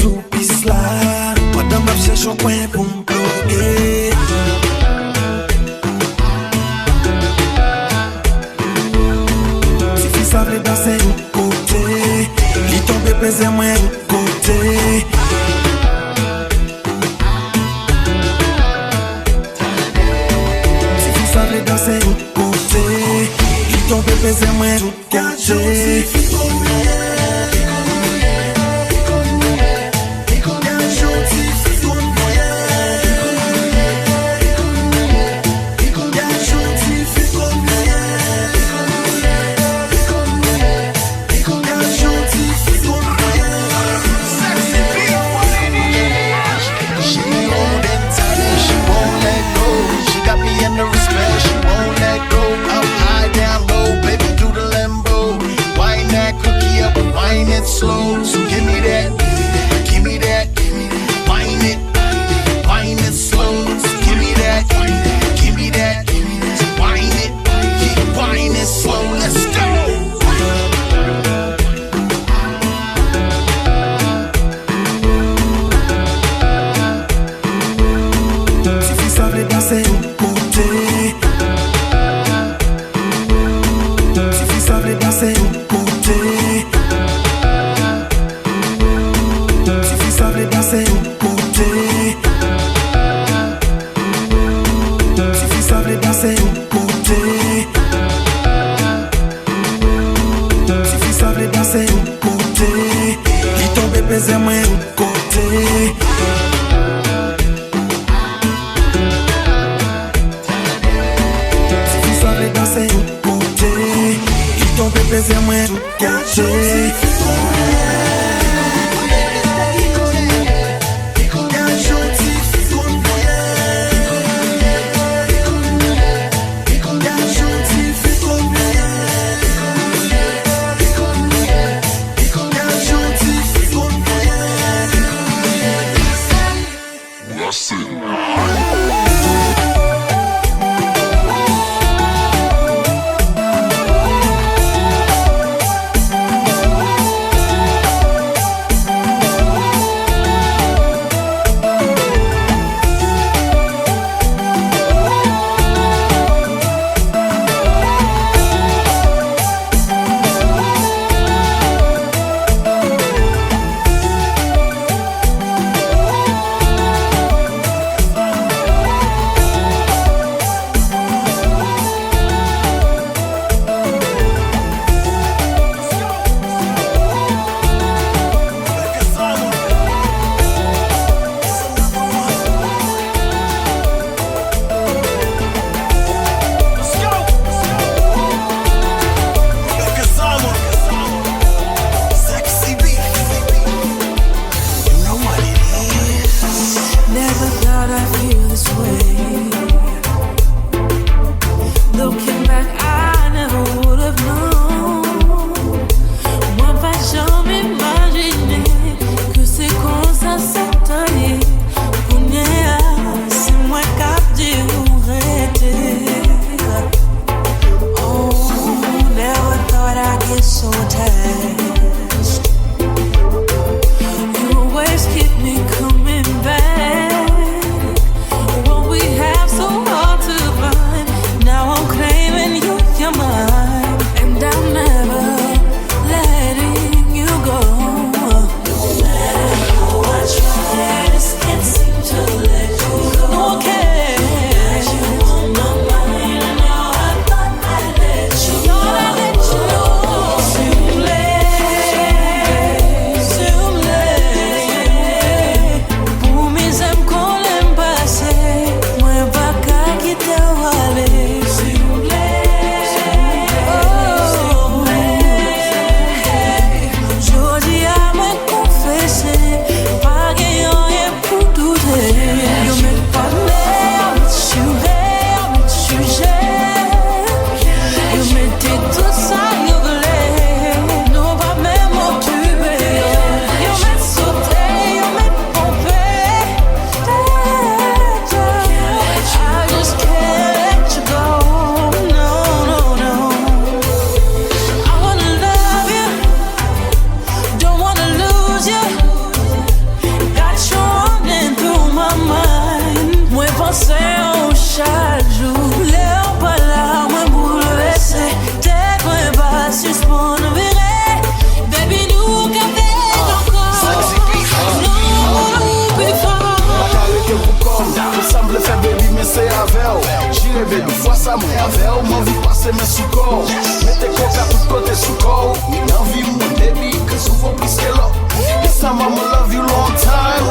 sous piste là, pendant ma cherche un coin pour me bloquer. Si tu savais danser de côté, il tombe pesé moins de côté. Si tu savais danser de côté, il tombe pesé moins de côté. Slow, so give me that, wind it slow, so give me that, so wind it slow, let's go. Si tu savais danser de côté, si tu savais danser de côté. Danser de côté. Si tu savais danser de côté. Si tu savais danser de côté. Il tombait pesé moins de côté. Si tu savais danser de côté. Il tombait pesé moins de côté. fois ça moi avec moi vie passer mes sous corps. Mettez coca tout côté sous corps. Me envie mon baby que souvent plus que là. This time I'ma love you long time.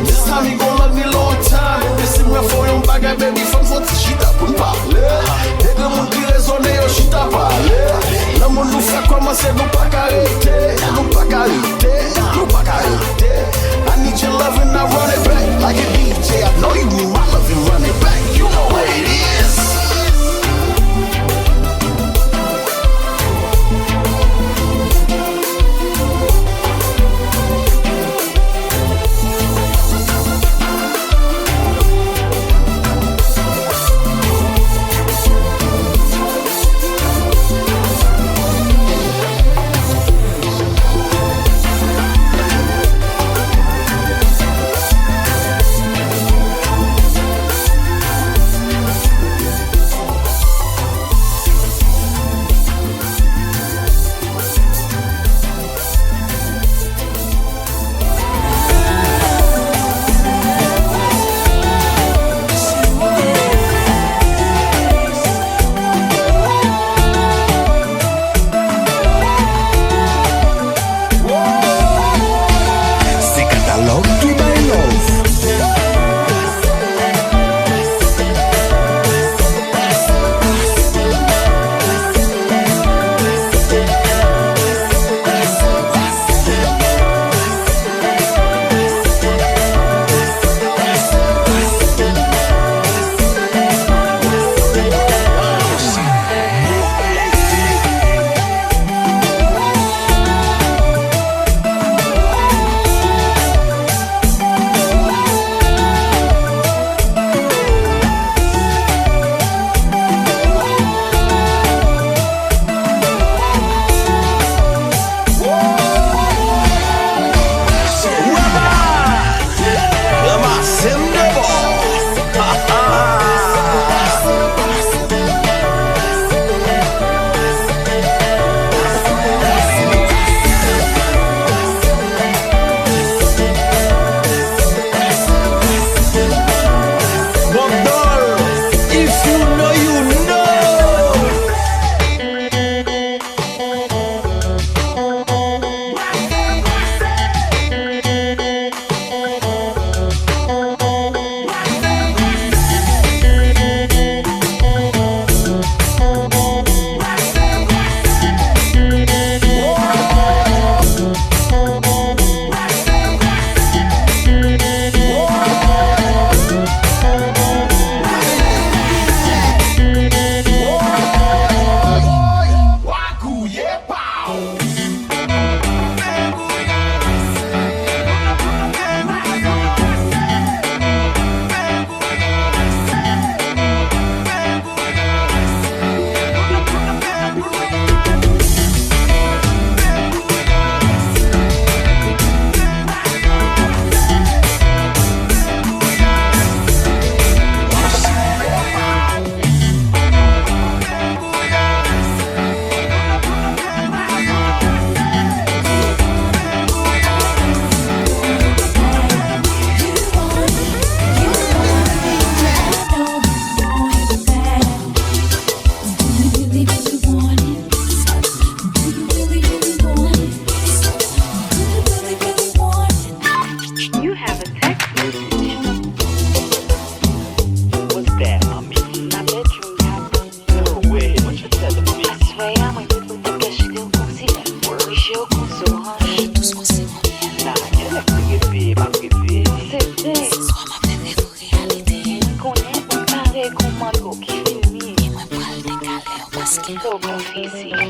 This time you gon' love me long time. This is me for yon bagay baby femme faut ti chita pour parler. Des gars moun qui raisonne yo chita parler. Le monde nous fait commencer nous pas arrêter. Nous pas arrêter. Nous pas arrêter. I need your love and I run it back like a DJ. I know you need my love and run it back. You know what it is.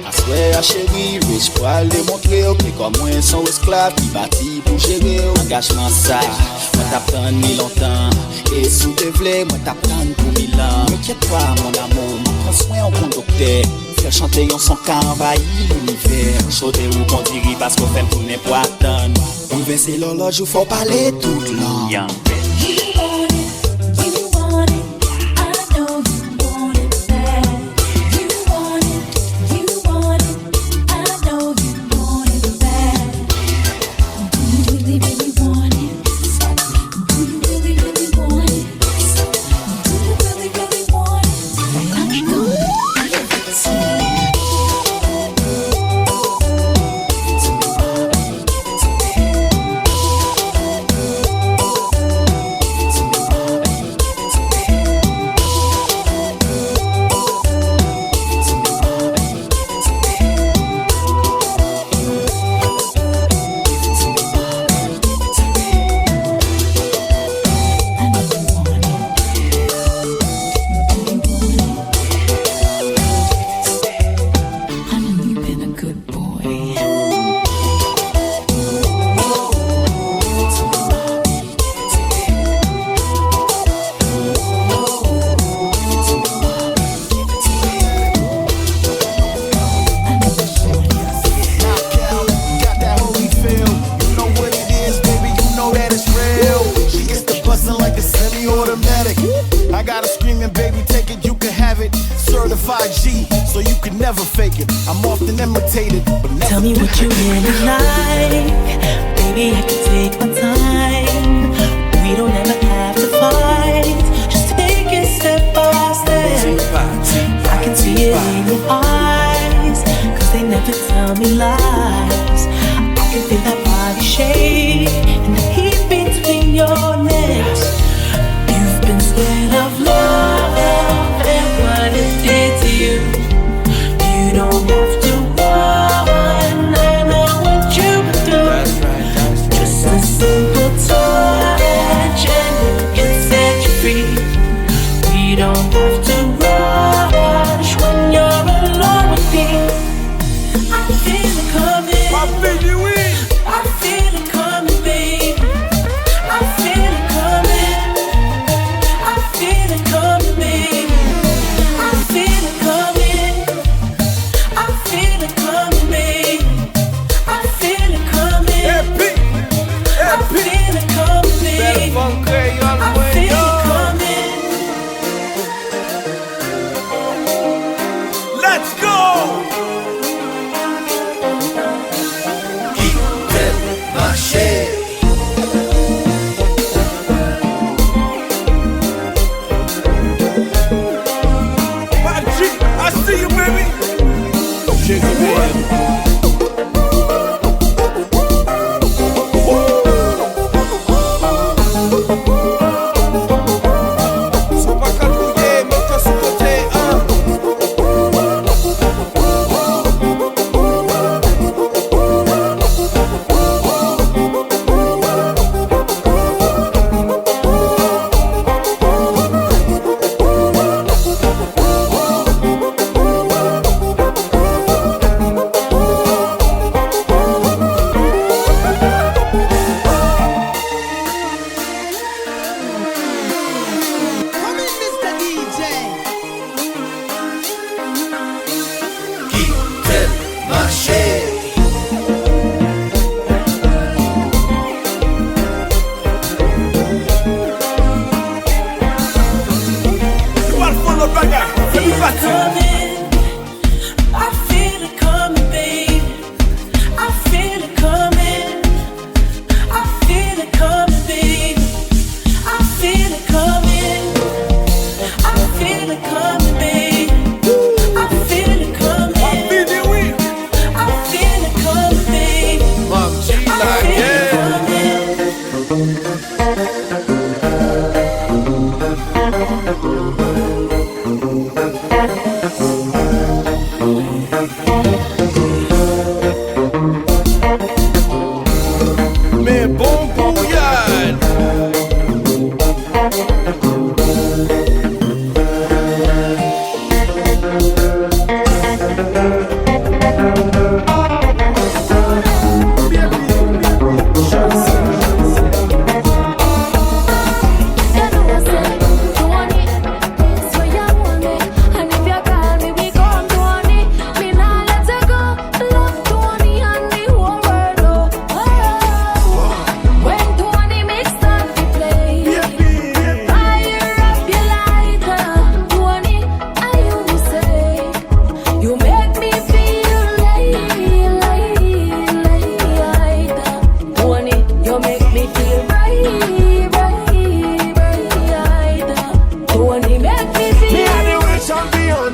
Aswe a chéri, riche pour aller montrer qui comme moi son esclave qui bâti pour gérer engagement ça. Moi t'attends ni longtemps et sous te vle moi t'attends pour 1000 ans. N'inquiète pas mon amour, prends soin en conducteur. Faire chanter yon son ka envahi l'univers. Chote ou kon diri parce qu'on fait tourner pour attendre. On verser l'horloge ou faut parler toute langue. fake it. I'm often imitated, but never. Tell me what you really like. Baby, I can take my time. We don't ever have to fight. Just take it step by step. I can see it in your eyes, 'cause they never tell me lies. I can feel that body shake and the heat between your legs. You've been scared of love and what it did to you. You don't have to run, I know what you do. Just a simple touch and it can set you free. We don't have to rush when you're alone with me. I feel it coming. I feel it coming, baby. I feel it coming. I feel it coming, baby. I feel it coming. I feel it coming, baby. I feel it coming. I feel it coming, baby. I feel it coming. Let's go! Bedjine, I see you, baby. Shake it, baby. Sou pas calouillé, mais que sous côté, Come in, Mr. DJ. You are full of bagger. Let me back to I feel it coming, baby. I feel it coming. I feel it coming, baby. I feel it coming. I feel it coming, baby. I feel it coming. I feel it coming, baby. I feel it coming. Mais bon bouillon.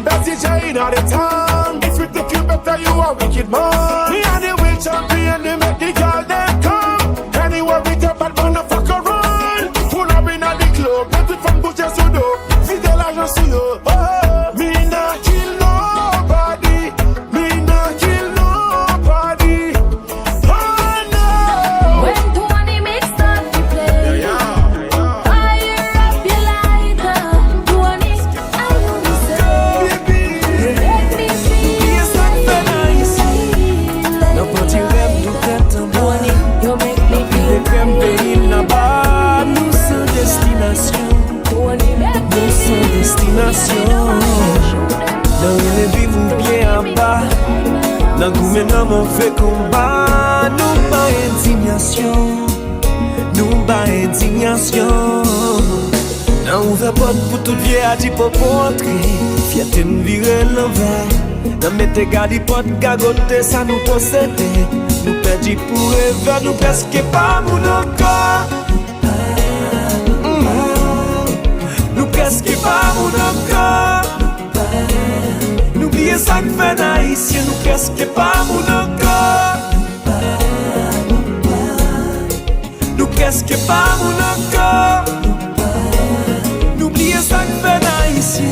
Bedjine all the time. If we take you better, you a wicked man. Me and the real champion, they make the girl them come. Anywhere we get bad man, no fuck around. Full up in the club, get it from Gucci to dope. Fidel agent see you. Me not kill nobody. Me not kill nobody. Oh no. When 20 mix start to play, fire up your lighter. 20, I only say, you make me feel N'importe rêve nous tête en bas. you make me feel Les crèmes pays là-bas. Nous sans destination. Nous sans destination. Dans les vies vous bien en bas. Dans le gouvernement on fait combat. Nous pas indignation. Nous pas indignation. Dans ouvert porte pour toute vieille à dire pour entrer. Fierté nous virer l'envers. Nan mette galipot gagote ça nous possède. Nous perdis pour rêver, nous presque pas moun encore. Nous presque pas moun encore. N'oubliez ça que fait Haïtien, nous presque pas moun encore. Nous presque pas moun encore. N'oubliez ça que fait Haïtien.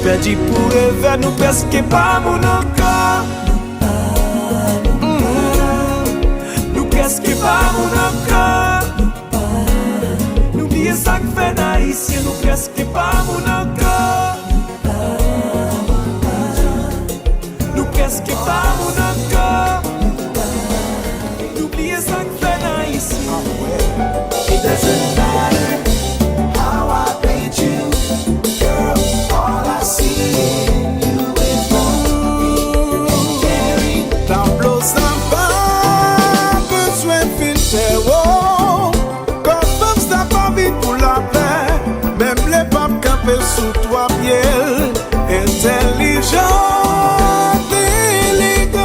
Perdu pour rêver, nous presque pas mon encore. Nous presque pas mon encore. N'oubliez ça que fait Haïtien, nous presque pas mon encore. Nous presque pas mon encore. N'oubliez ça que fait Haïtien. It doesn't matter how I paint you, girl. All I see in you is love and caring. Tableau sympa, besoin filter, oh. Quand femme ça pas vite pour la paix, même les papes campés sous toi pied, intelligent, délicat.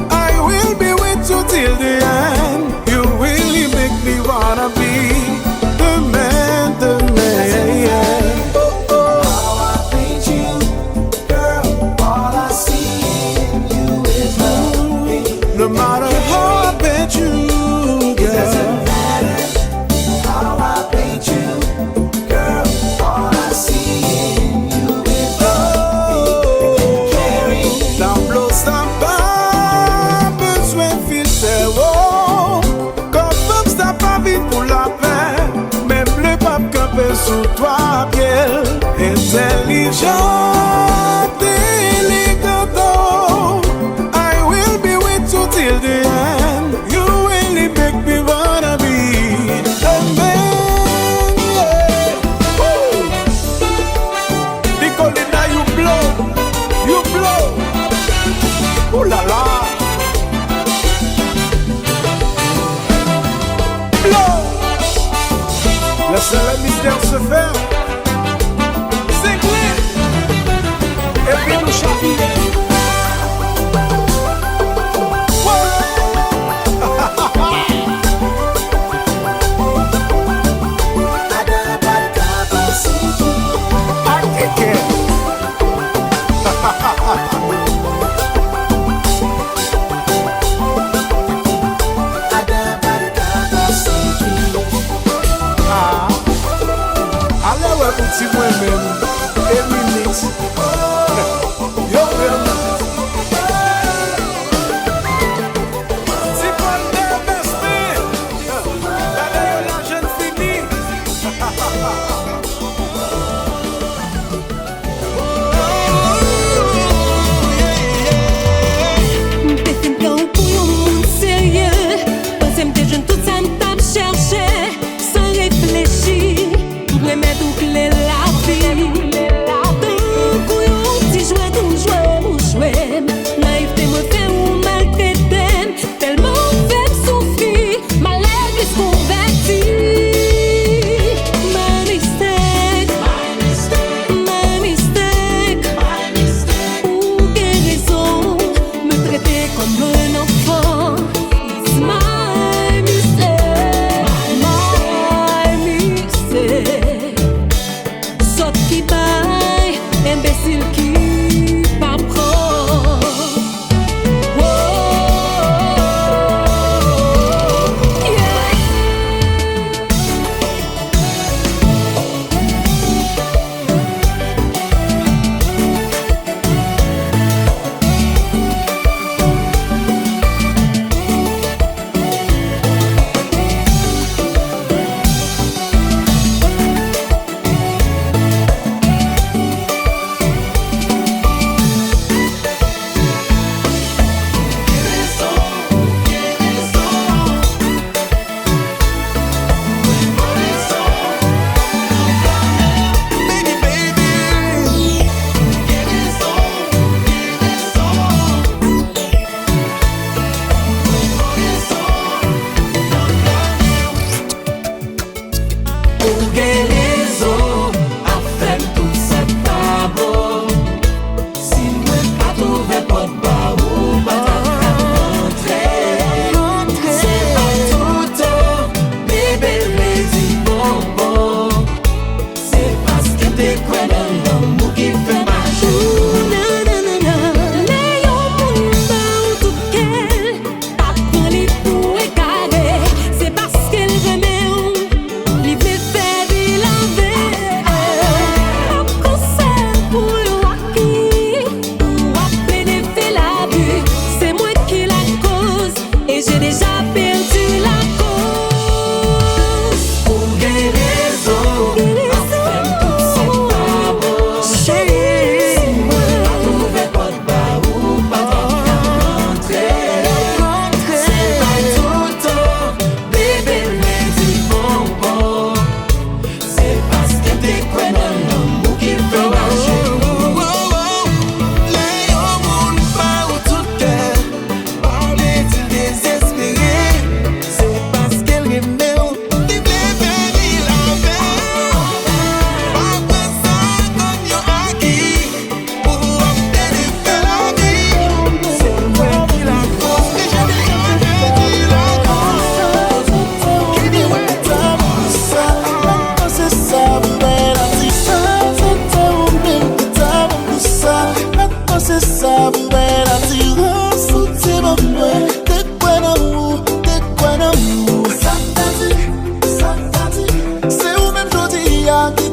I will be with you till the end. You really make me wanna be the man, yeah. No matter how I paint you, girl. It doesn't matter how I paint you, girl. All I see in you is love and caring. Tableau sympa, besoin filter, oh. Quand femme ça pas vite pour la paix, même les papes campés sous toi pied, intelligent, délicat. Till the end, you really make me wanna be a man, yeah. Woo! Nicolina, you blow, oh la la, blow. Laissez le mystère se faire. Zenglen, et puis nous chantons. Si moi-même, et remix, yo vraiment. Si pas le respect, la jeune fille.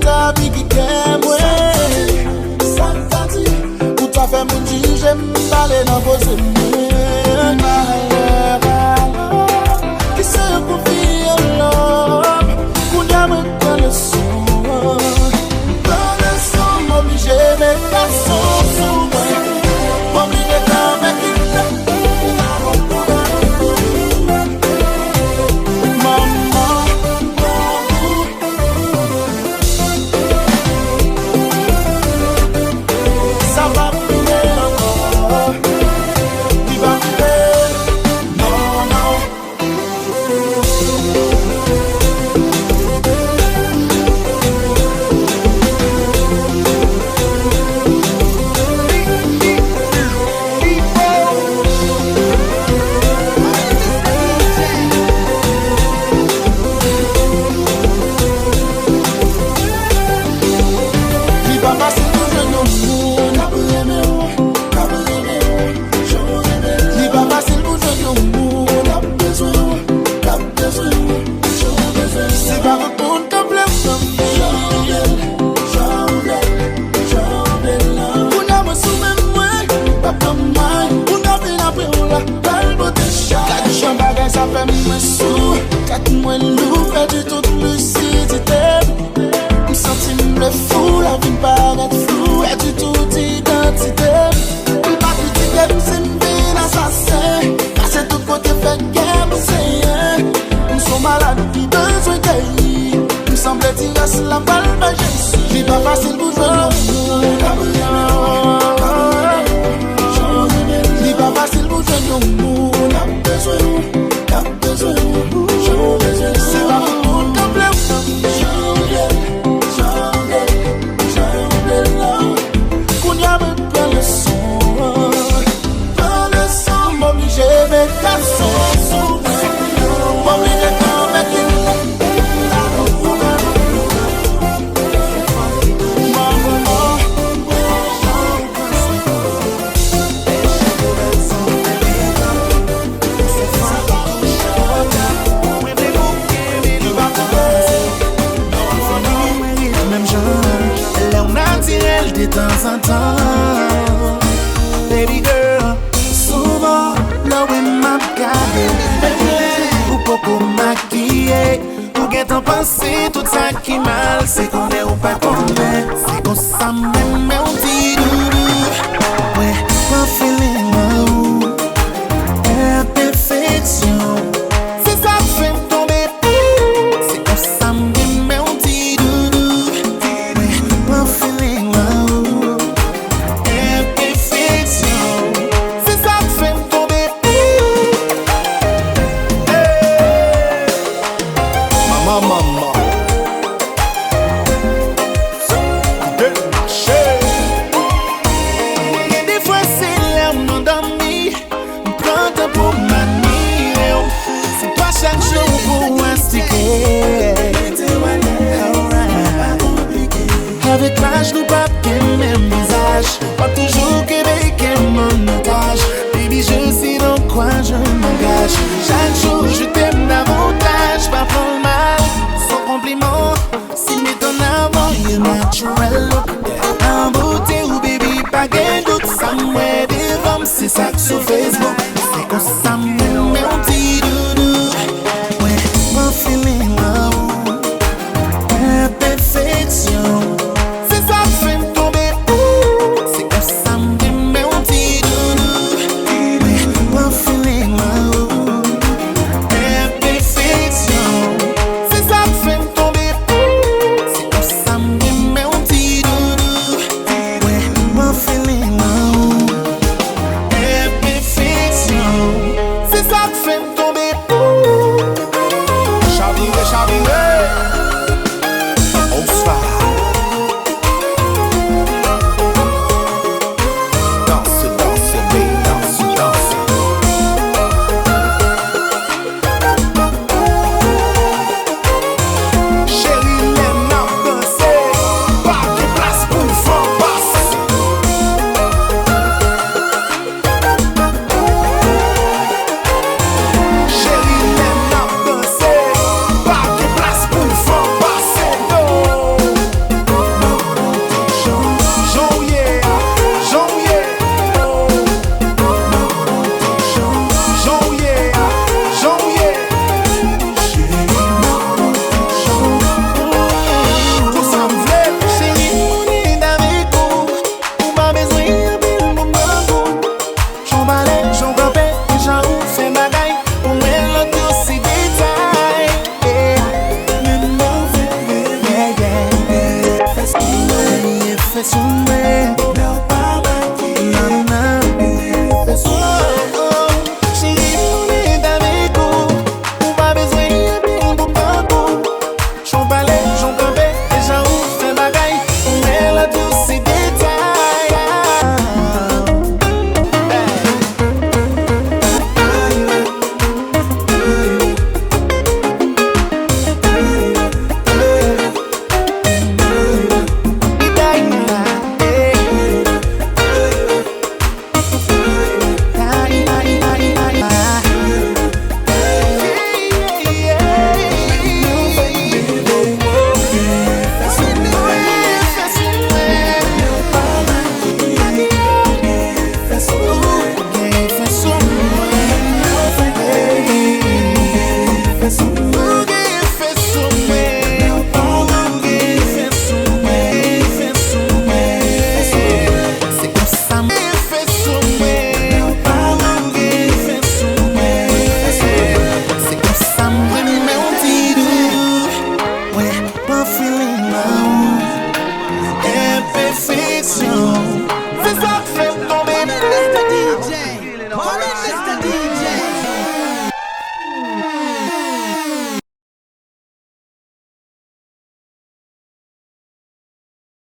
ta vie qui t'aime, ouais. Ça t'a dit, ou t'as fait mon dit, j'aime parler dans vos amis. Qui se confie à l'homme, qu'on a me dans le son. Dans le son, m'obligé, mais pas son son. M'obligé quand même qu'il son